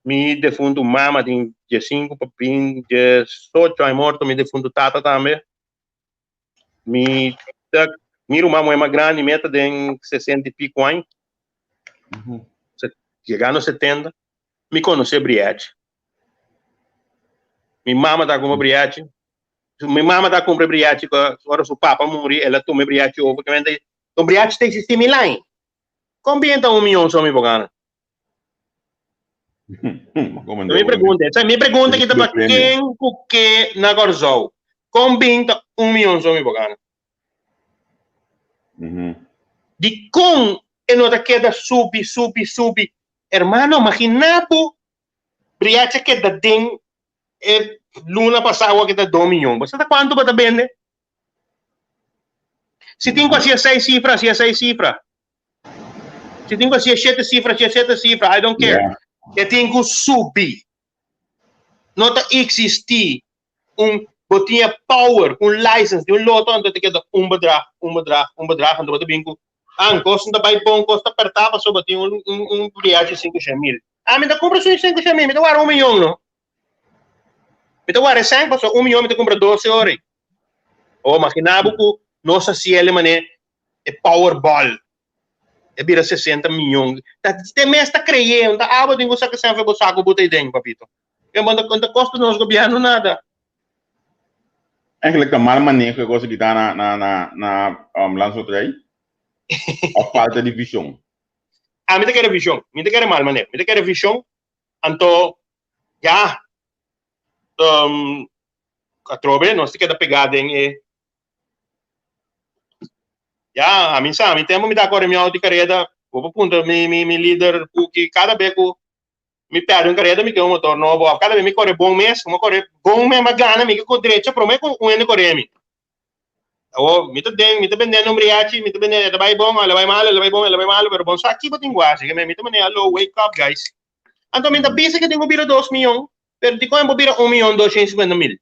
Mi defunto mama tem 15 para 18 anos morto, mi defunto tata também. Mi irmão é mais grande, meta tem 60 e pico anos. Chegando a 70, me conhece briete. Mi mama tá com briete. Minha mama está comprando briate, agora o papa morreu, ela toma briate ovo, porque o briate tem sistema lá. Compensa 1 milhão só me pagando. Me pergunta que tá quem o que na Gorzol. Compensa 1 milhão só me pagando. De com e não queda subi. Hermano, imaginabo briate que da den luna passava que tá 2 milhões. Você tá quanto para vender? Se tem quase 6 cifras. Se tem quase 7 cifras, I don't care. Eu tenho que subir. Não tá existir botinha power, license de loto, onde tem que dar bedrag, onde você vem com costa da vai bom, costa apertava, só botinha viagem 500 mil. Me dá compra 500 mil, me dá 1 milhão, não? Me dá 5, passou 1 milhão, me dá compra 12 horas. Imaginava que nossa cielo mané é Powerball. É vira 60 milhões. Tem mês tá creendo, tá aba tem que sempre você saco botei dentro, papito. Que manda quanto custa nosso governo nada. Eigenlijk de mal manejo que coisa que tá na lanço trei. A falta de visão. Me te quer visão. Me te quer mal manejo. Me te quer visão. Então, já a trobe nós queda pegada em a mim sabe, me dá agora minha auto carreira, vou punto me líder que cada vez que me perde um carreta, me quer um motor novo, cada vez me corre bom mês, mas gana, me com direito, para mim, com um corre me. Oh, me tá vendendo um briachi, me tá vendendo, ela vai bom, ela vai mal, pero bom, só aqui para tinguagem, que me tá vendendo, hello, wake up, guys. Então, me tá pensa que tenho bira 2 milhões, pero de como bira 1.250.000.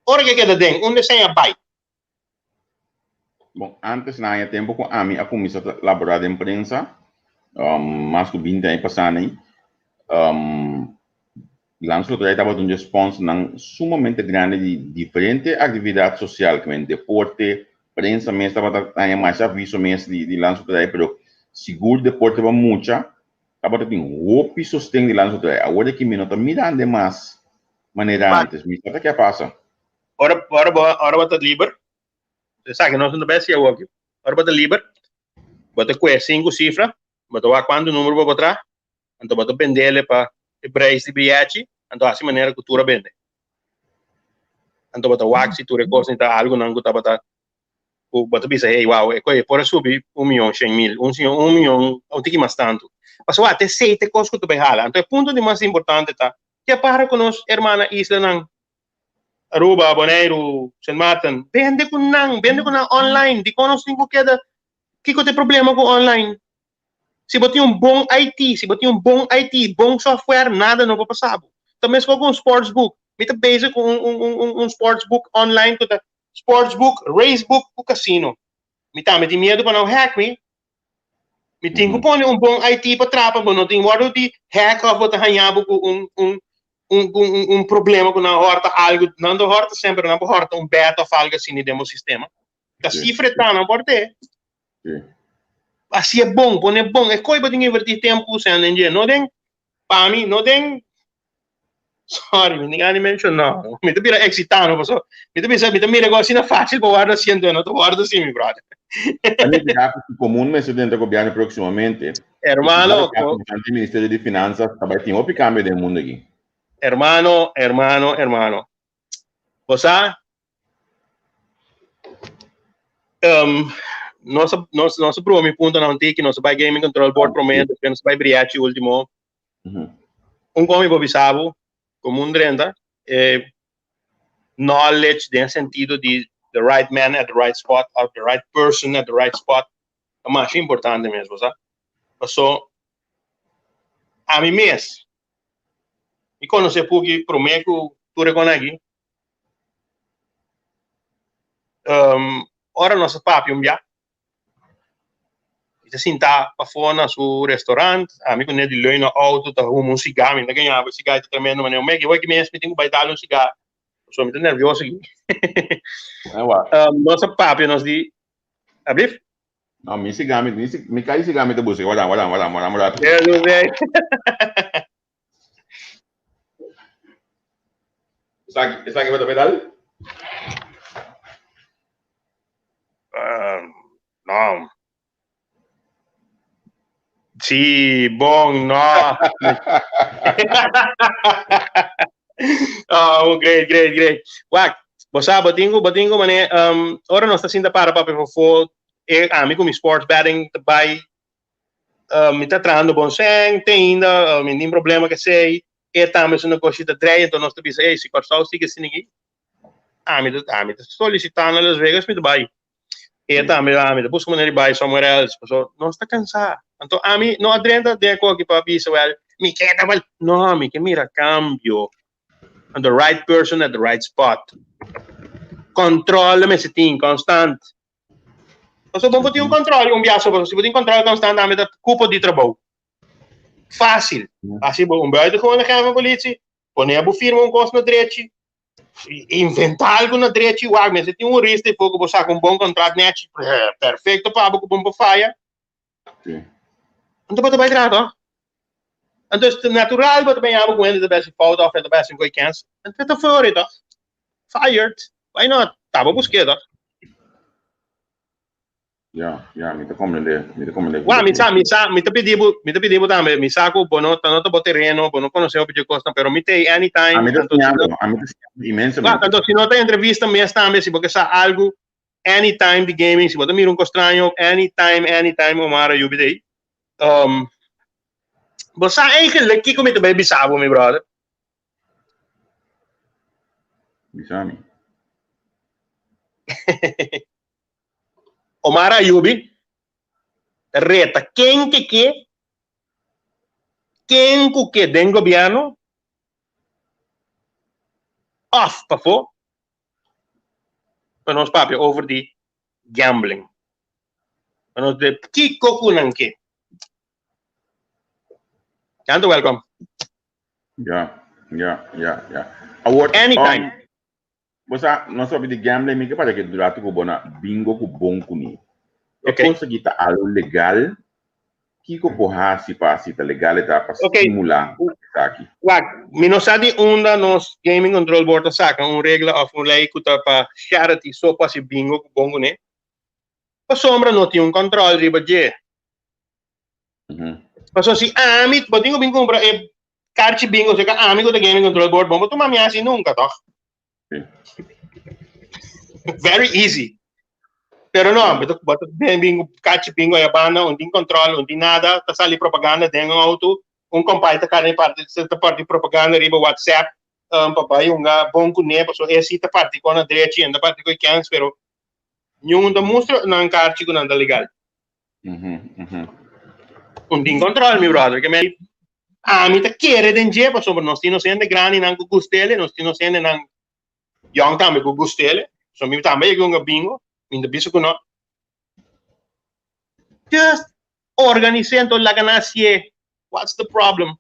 Ora que queda den, onde sai a bai? Bom, antes na minha tempo com a minha comissão laboral de imprensa, mais que 20 anos passando aí, Lanço estava dando resposta sumamente grande de diferentes atividades sociais, como deporte, prensa, mesmo estava tendo mais aviso mesmo de Lanço mas seguro deporte va mucha, estava tendo roupa sustento de Lanço agora que me nota mirando mais maneira antes, me sabe o que passa? Ora bota liber, você sabe que nós não best eu aqui. Ora bota liber, bota com 5 cifras, bota quando o número vai botar, então bota vendele para o preço de bilhete. Então, assim maneira que tu vende. Então, bota wax e tu recosta algo não que bota bisa, hey, wow, por subir 1.100.000, 1 milhão, ou tem que mais tanto. Mas até 7 coisas que tu vai jalar. Então, o ponto de mais importante tá que para com nós, irmã Isla não Aruba, Bonaire, St. Martin, vende com online, de conosco tem que tem problema com online. Se botar um bom IT, bom software, nada não vai passar. Também se for com um sportsbook, me tá basic com um sportsbook online, com sportsbook, racebook, o casino. Me tem medo para não hack me. Me tem que pôr um bom IT para trapa, mas não tem modo de hack ou botar ranhado com um problema com na horta, algo, não da horta sempre, na horta, um beta ou algo assim no sistema. Da cifra está, não pode ter. Assim é bom, é coisa para invertir tempo, sem não tem, para mim, não tem. Sorry, ninguém mencionou. Me tô excitando, pessoal. Me tô negócio não fácil para guardar assim, não tô guardando assim, meu brother. A gente já comum, mas dentro do governo proximamente. Hermano, o Ministério de Finanças também tem outro câmbio do mundo aqui. Hermano. Você nosso primeiro ponto não tem que nosso vai gaming control board promete que nosso vai briachi último. Como eu bisabo como renda knowledge no sentido de the right man at the right spot or the right person at the right spot é mais importante mesmo, sabe? Passou a mim mesmo. E quando você pode prometer que tu reconhece ora nosso papo já se sinta para fora no restaurante, amigo né de leio no auto, tá um cigarro, ainda ganhava cigarro tremendo, mas eu que mesmo me tenho que baitar um cigarro, sou muito nervioso aqui. Nosso papo nós de abrir? Não, me cigarro, me cai cigarro me busca, olha. Eu sei. Sabe que vai pedal? Não. Sì, bom, no. Oh, great. Wag, batingo, mane, ora nós está sendo para for amigo mi sports betting by me tá trando bom sem, tem ainda, me tem problema que sei, e também se não gosta de treino, então nós temos se cortar siga assim ninguém. Me tá solicitando Las Vegas me vai. E também busca maneira de buy somewhere else, so não está cansado. Então, não adrenda de aqui para bisa, me queda mal. No, me que mira cambio. On the right person at the right spot. Controla-me se tem constante. Então, bom ter controle, biaso, se você tem controle constante, dá culpa de trabalho. Fácil. Assim, bom, de como na câmera polícia, põe a firma costo na direita, inventar algo na direita, mas se tem risco de fogo, você com bom contrato net, perfeito para o bom falha. Então, você vai tirar, então, é natural, você vai com ele, best falta, off the best in quick chance. Então, você foi fired. Why not? Tava buscando. Me te compreender. Me te pedivo também, me saco, não te terreno, não conheceu o costa, pero me te anytime. Imensamente. Então, se não tem entrevista, me também, se você sabe algo, anytime de gaming, se você mira estranho, anytime, Omar, eu bidei. Basta eigenlijk, kiko met bij bisabo, my brother. Bisami. Omara Yubi, reta, quem que den governo, off, pafo, van ons papje over die gambling. Van ons de kiko kunanke. Kanto, welcome. Ja. Award, Anytime. Bosa, non so di gambling, mica pare che durante ko bona bingo ko bon kuni. Okay. Cosa kita alo legal, kiko po hasi pa sita legal eta pa Okay. stimula taki. Wag, minosadi unda nos gaming control board saka un regla of un lei kuta pa charity so pa si bingo ko bongo ne. Pa sombra no ti un control riba je. Paso si amit, ba dingo bingo compra e carci bingo se ka amigo da gaming control board bombo tu mamiasi nunca toch. Very easy. Pero no, beto bingo carci bingo ya banda un din control, un din nada, ta sali propaganda dengo auto, un compaita carne parte certa parte propaganda riba WhatsApp, papai unga bongo ne, paso esi ta parte con a dreci, anda parte coi cans, pero yung da mostro nan carci con anda legal. Un din control, mi brother, che me mi ta chiede den je, paso non stino sende grani nan ku gustele, non stino sende nan young tambe ku gustele, so mi tambe ye gunga bingo, min da biso kuno. Just organizando la ganancia. What's the problem?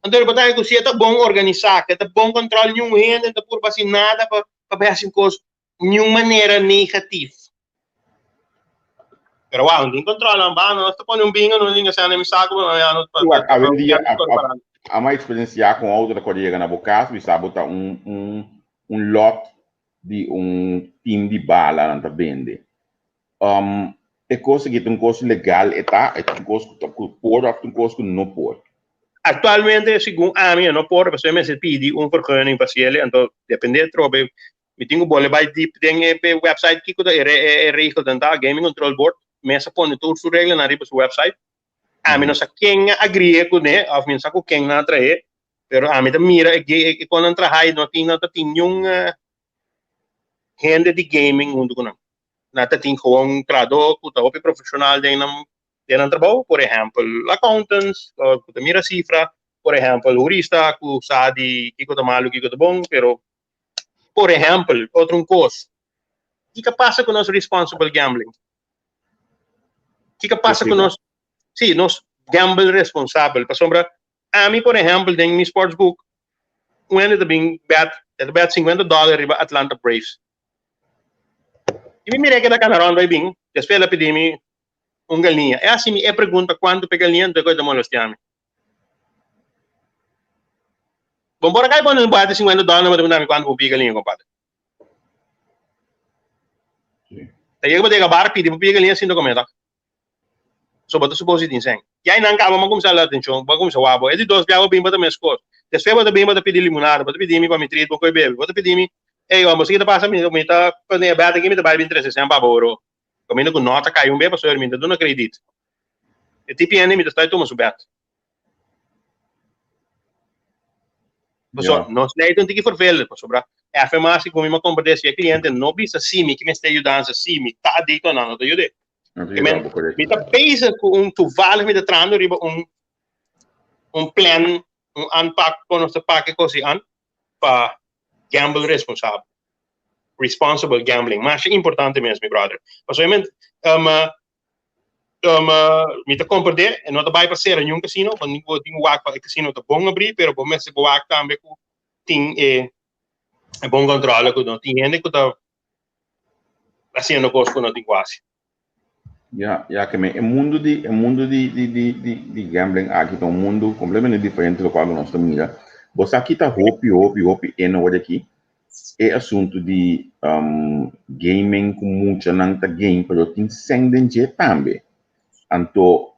Andor batay ko siya ta bong organisa, ta bong control yung hen, ta pur basin nada pa basin kos yung manera negatif. Pero wow, hindi control ang ba, no? Ito po yung bingo, no? Hindi nga sana may sago, ano, a minha experiência com outra colega na Bocas, we sabota um lot de team de bala na vende. É coisa que tem coisa legal, é coisa que pode, ou tem coisa que não pode. Actualmente, segundo a mim, não pode, porque eu pedi vergunning para ele, então depende trobe. Eu tenho bola by deep, tem website que é regel dan da gaming control board, mesa põe tudo su regla na riba su website. A mim não sa quem agree com né, of mim sa ko quem na trae, pero a mim ta mira que quando entra high no tinha yung gente de gaming mundo ko nata ting gewoon trado kuta opi profissional den ang trabaho, por exemplo, accountants, kuta mira cifra, por exemplo, jurista, ku sadi, kiko ta malo, kiko ta bong, pero, por exemplo, outro coisa, o que passa com nós responsible gambling? O que passa com nós, sim, nós gamble responsável, para sombra, a mim, por exemplo, den mi sportsbook, um ano de bem bet $50 riba Atlanta Braves. E me que da canaron vai bem, depois ela pediu me galinha. É assim, me pergunta quanto pega galinha, depois da molestiame. Bom, bora cá, quando bate $50, mas não quanto vou pegar galinha, compadre. Daí eu vou ter que acabar, pedir para pegar galinha, sem documento. So, bato suposto din seng. Yay nang kama magkumsa la atención, magkumsa wabo. Edi dos biago bim bata meskos. Después bata bim bata pedir limonada, bata pedir mi para mi treat, bako bebe, bata pedir mi vamos kita pasa mi ta quando é bata aqui me trabalha 360 para boro. Comindo com nota cai um bem para sua minha, não acredito. E tipo me está aí toma subet. Pessoal, nós nem tem que forfel, para sobrar. É a farmácia como uma competência cliente não bisa simi que me está ajudando simi, tá dito não, tá ajude. Me tá pensa com tu vale me tá trando riba plan, unpack com nossa pack coisa an para gamble responsible gambling. Mas é importante mesmo, meu brother. Possivelmente, me tá compreender, e não tá vai passear em casino, quando eu tenho wak para casino tá bom abrir, pero bom mesmo o wak também com tem bom controle, com não tem gente que tá fazendo coisas que não tem quase. Que o mundo de gambling aqui é mundo completamente diferente do qual nós estamos mirando. Você aqui está hope e não olha aqui é assunto de gaming com muita nanta game para eu ter senden je também. Então,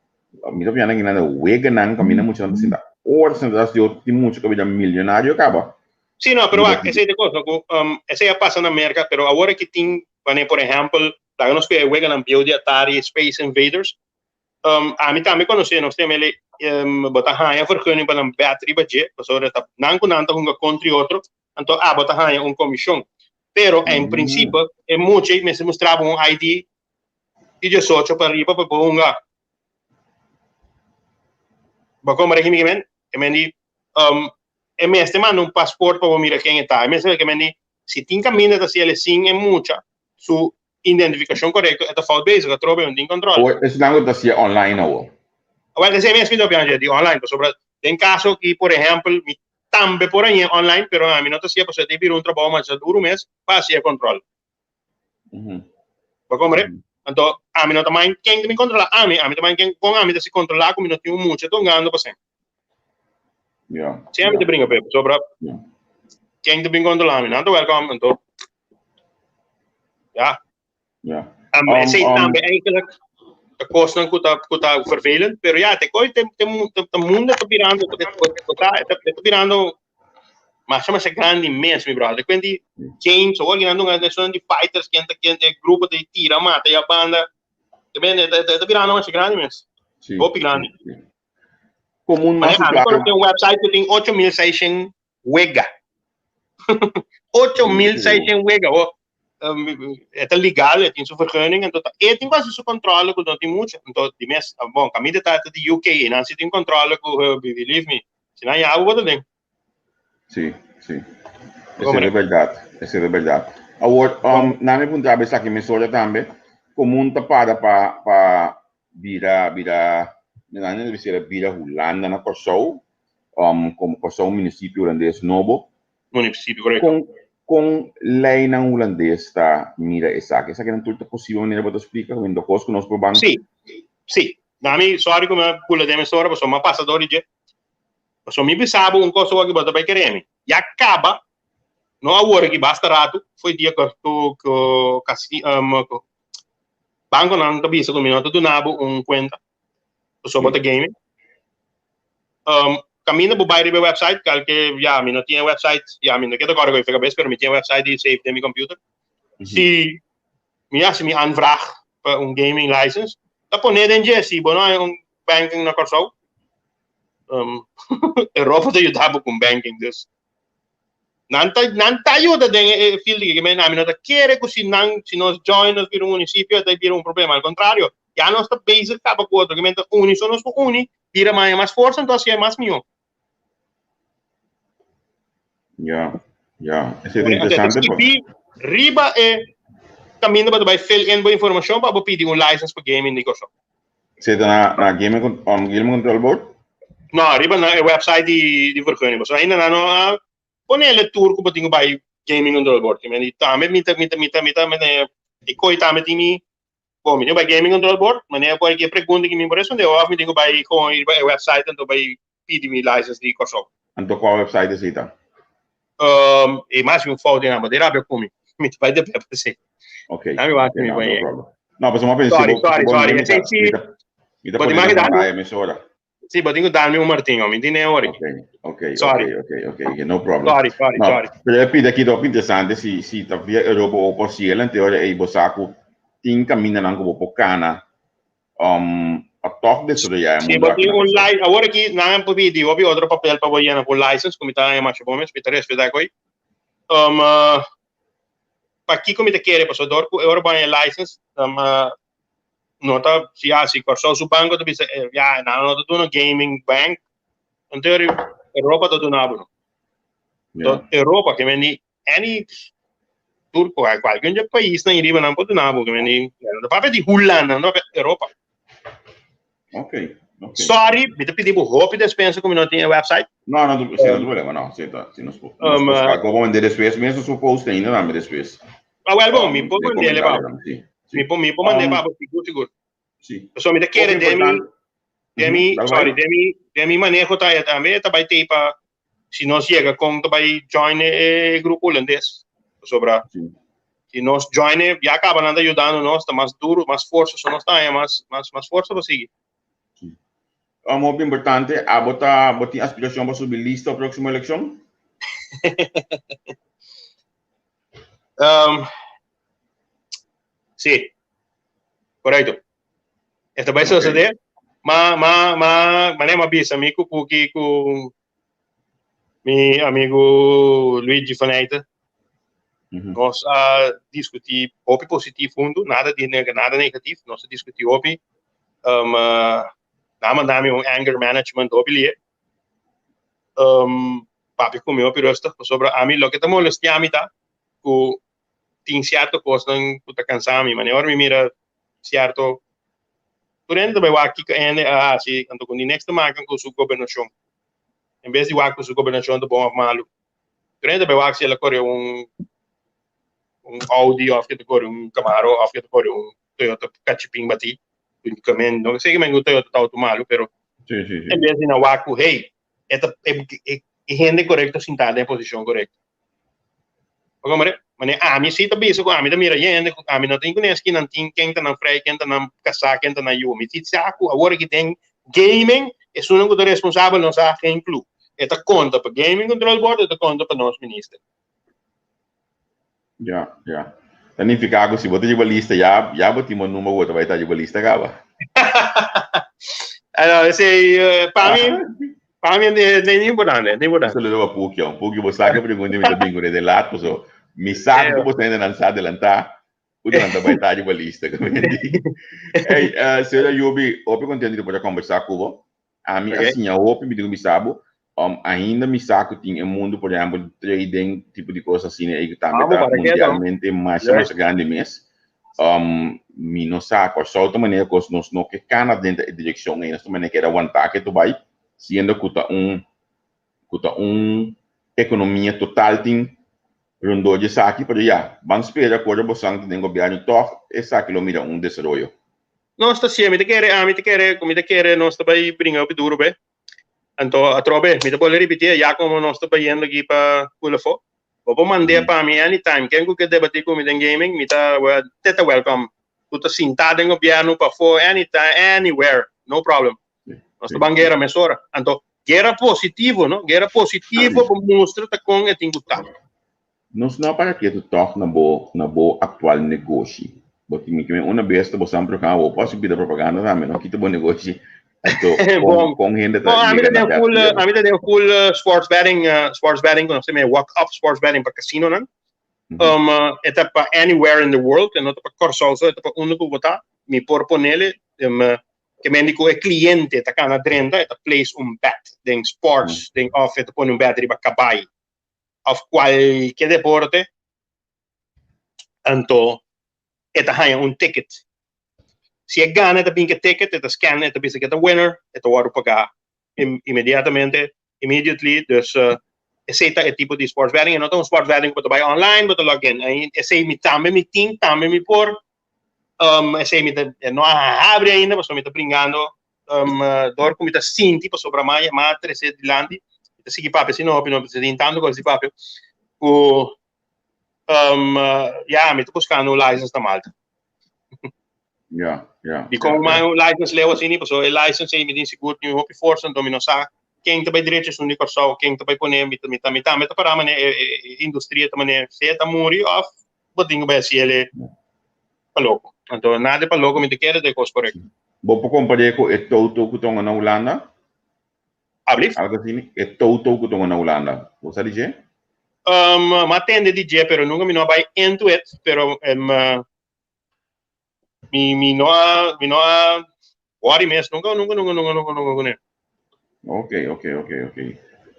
me tô vendo que nada wega não caminha muito nanta sinta. Ou se das eu tem muito que vida milionário acaba. Sim, não, pero essa é de coisa, essa é passa na América, pero agora que tem, por exemplo, lá nos que wega na build Atari Space Invaders, a mí también conocí, no sé, me botar vergunning para un battery budget, pues sobre esta, nan con nanta un country otro, entonces botar un comisión. Pero en principio, en muchos me se mostraba un ID y yo soy para arriba para ponga. Va como régimen que me di, me este mando un pasaporte para mirar quién está. Me dice que me di, si tiene camino hacia el sin en mucha, su identificación correcta, esta falta basic, que trobe un din control. O is lang dat je online nou. Bueno, ese mes video piano di online, pues sobre en caso que por ejemplo mi tambe por ahí online, pero a mí no te hacía pues te pide un trabajo más duro mes para hacer control. Va como entonces a mí no también quien me controla a mí también quien con a mí te se controla como no tengo mucho tongando pues. Ja. Sí, a mí te brinca pe sobre quien te brinca controla a mí, no te welcome entonces. Ja. Ja. Sei tambe eigenlijk de kosten kuta vervelend, pero ja, te mundo está virando, está virando, mas chama-se grande imenso, meu brother. Quindi games, ou ganhando uma edição de fighters, que é grupo de tira, mata, e a banda, também está virando uma grande imenso. Golpe grande. Comum, mas agora tem um website que tem 8.600 wega. 8.600 wega, é legal, tem sua vergunning, então tem quase sua controle, que não tem muito, então de mês, bom, caminho de de UK, não se tem controle, believe me, se não é algo que tem. Sim, sim. Isso é verdade, isso é verdade. Agora, na minha ponta de vista, que me soja também, comum tá para vira, não deve ser vira Holanda na Kosovo, como Kosovo município holandês novo. Município, correto. Com lei na holandês está mira essa que não tudo possível maneira para explicar como do costo nós probamos. Sim. Na minha sorry como pula de minha história, sou uma passador de sou me pensava um costo que bota para querer e acaba não a hora que basta rato foi dia que banco não tá bisa com minuto do nabo conta só bota game caminho para o website, que já me não tinha website, já me não quero agora que eu fico bem, pero me tinha website e save de meu computer. Se me aanvraag para gaming license, tá poner em Jesse, bom, é banking na Kosovo. Europa te ajudava com banking, dus. Não tá ajuda de field que me não tá querer que se nós join nos vir município, até vir problema, ao contrário, já nós tá basic acaba com outro, que me uni só nós uni, vira mais força, então assim é mais meu. Ja. Isso é interessante. Riba é caminho para vai fill in informação para pedir license para gaming de Kosovo. Você está na Gaming Control Board? Não, riba na website de vergunning. Mas ainda não ponele tour que botinho vai Gaming Control Board. Que me também e coi também timi bom, me vai Gaming Control Board, mas é porque pergunta que me parece onde eu me digo vai com a website então vai pedir license de Kosovo. Então qual website é essa? E mais um foto na madeira para comigo. Me vai de para você. Ok. Não me vai me vai. Não, mas uma vez Sorry. Pode me dar emissora. Sim, botinho dar-me Martinho, me dine ora. Ok. No problem. Sorry. Pero eu pedi aqui do interessante se tá via Europa ou possible, em teoria aí bosaco tem caminho não como pocana. A toque de sobre já. Sim, botinho online, agora aqui não pode pedir, outro papel para boiar com license, como está aí mais bom, mas para respeitar coi. Para aqui como te quer, passador, agora vai license, nota se corso su banco tu já não tá no gaming bank em teoria Europa tá do nabo então Europa que vem any turco qualquer país na iriba não pode nabo que vem não para de Holanda não Europa. Ok. Sorry me te pedi por roupa dispensa como não tinha website não problema não se nos como vender depois mesmo suposto ainda não depois bom me pode mandar para me pode mandar para seguro. Sim. Só me quer de mim manejo também vai ter para se nós chega com vai join grupo holandês sobre se nós join já acaba nada ajudando nós tá mais duro mais força só nós tá mais força para seguir. Muito importante a botar aspiração para subir lista para a próxima eleição. Sim, correto. Esta vai suceder Mané mabisa mi kupuki ku mi amigo Luigi Faneita. Nós discutir hopi positivo fundo, nada negativo, nós discutir hopi nami anger management hopi papi comeu hopi rosta sobre a mim lo que estamos molestiami tá ku tem certo coisa não puta cansami mané mi mira certo durante vai aqui assim quando com next marca com sua governação em vez de o com sua governação do bom ou malo durante vai aqui ela corre Audi of que corre Camaro of que corre Toyota Cachiping bati caminho não sei que me Toyota tá auto malo pero em vez de na waku hey esta é gente correto sentada em posição correta como é mané a mim se tá biso com a mim da mira gente a mim não tem conhece que não tem quem tá na freio quem tá na casa quem tá na eu me tite saco agora que tem gaming é só não responsável não sabe quem inclui esta conta para gaming control board esta conta para nós ministro ya significa que se você tiver lista já botimos número outro vai estar de lista acaba alors c'est para mim nem importante isso lhe dá um pouco você sabe que pergunta me também com de lado so me sabe que você ainda não sabe adelantar o durante vai estar de lista como ei senhora Yubi ope contente de poder conversar com você a mim assim a ope me digo me sabe ainda me saco tem um mundo por exemplo trading tipo de coisa assim aí que também tá mundialmente mais grande mesmo me não saco só outra maneira que nós não que cana dentro da direção aí nós também quer aguentar que tu vai sendo que tá economia total tem rondou de saque para já vamos esperar coisa bastante do governo toque essa que lo mira desenvolvimento nós tá sim me te quer nós tá vai brincar o duro bem então a trobe me te pode repetir já como nós tá indo aqui para Culafo vou mandar para mim anytime quem que debater comigo em gaming me tá welcome tu tá sentado em governo para for anytime anywhere no problem nós tá bangueira mesora então guerra positivo não guerra positivo para mostrar tá com é tingutar nós não para que tu toque na boa atual negócio porque me uma vez tu você sempre cá posso pedir propaganda também não que tu bom negócio então com gente a mim tem full sports betting quando você me walk up sports betting para casino não é para anywhere in the world não é para corso é para onde eu botar me proponele que me dico é cliente tá cá na drenda é place bet den sports den off é para um bet riba cabai of qualquer deporte então é tá ticket se é gana é pinga ticket é scan é bisa que é winner é o pagar imediatamente immediately dus esse tipo de sports betting e não tem sports betting para buy online para login aí esse me também me por esse me não abre ainda mas me tá brincando dor como tá sinti para sobre mais 3 de landi tá seguir papo se não precisa tanto coisa papo o me tô buscando license da Malta e como mais license leu assim nem passou license aí me diz seguro que eu vou forçar então não sabe quem tá bem direito é um unicorso quem tá bem poner me tá para a indústria também se tá muri off botinho vai ser ele para louco então nada para louco me te quer de coisa correto vou comparar com o Toto que estão na Holanda abrir algo assim é Toto que estão na Holanda você dizer ma tende DJ pero nunca me não vai into it pero mi no worry mes nunca ok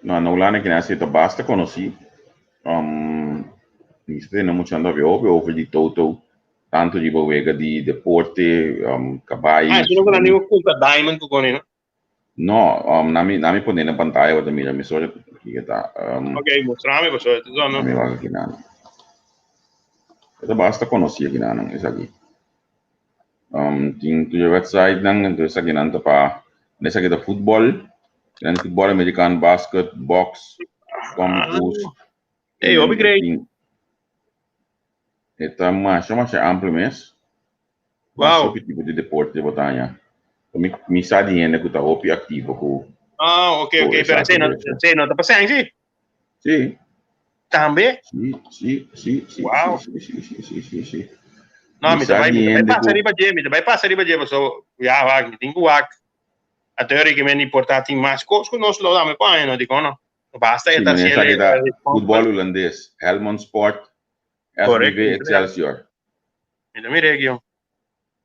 no na Holanda que nasce basta conheci isso não muito anda ver de Toto tanto de boega de deporte cabai isso não é nenhum culpa diamond com ele no nami poner na pantalla outra mira me só que tá ok mostrame você então não me vai aqui não basta conhecer aqui não isso aqui tem tu website nang então isso aqui não tá para nessa aqui da futebol americano basket box campus upgrade está mais amplo mesmo wow que tipo de deporte de botanya mi sa di ainda que tá opi ativo com ok pero sei não tá passando sim também sim wow sim não me vai passar riba de so já vai tem que A teoria que me importa mais coisas, nós lo damos para não digo não. Basta Sim, estar meneer cielo. Sakita, voetbal holandês, Helmond Sport, Correct. SBV Excelsior. Mira mi região.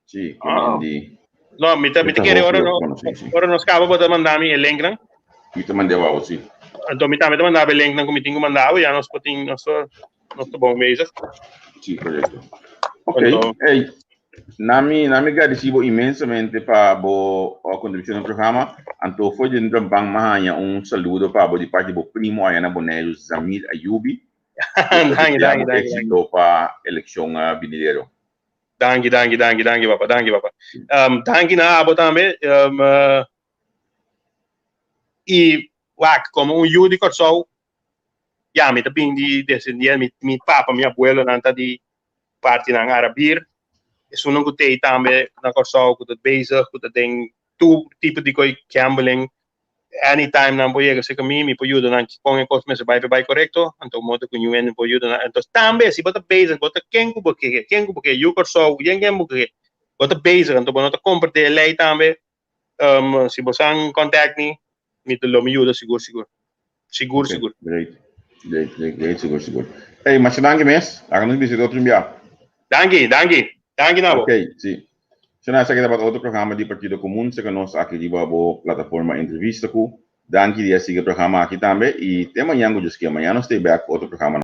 Sim, Ah. hindi. No, mi te quiere ora nos cabo para mandar mi link lang. Ito man dewa o si. Então mi te mandar o link lang kung mitingo mandava ya nos poting nos bom mesas. Sim, correto. Ok, Então, hey, nami agradecido imensamente para a contribuição no programa. Então foi de bang mahanya saludo para de parte do primo aí na Bonejo Zamir Ayubi. Danke. Éxito para a eleição venidero. Danke, Papa. Danke na abo também. E como judi corso, ja, mi também de descender mi papa, minha abuela nanta de parte ng Arabir. Isso não gostei também na corso, que bezig, que tem tipo de coisa gambling. Anytime na boia que mi po yudo na põe em coisa mas vai correto, então modo que eu po yudo na então também se bota base bota quem porque eu corso quem porque bota base então bota compartilhar lei também se você contact me te lo me yudo seguro Great, seguro. Hey, mas danke mes, akan bisa outro dia. Danke na bo. Ok, sim. Sana sa kita outro programa de Partido Comum, sa kanos aqui di babo plataforma entrevista ko. Danke dia siga programa aqui também e tema yang ko just que amanhã nós tem back outro programa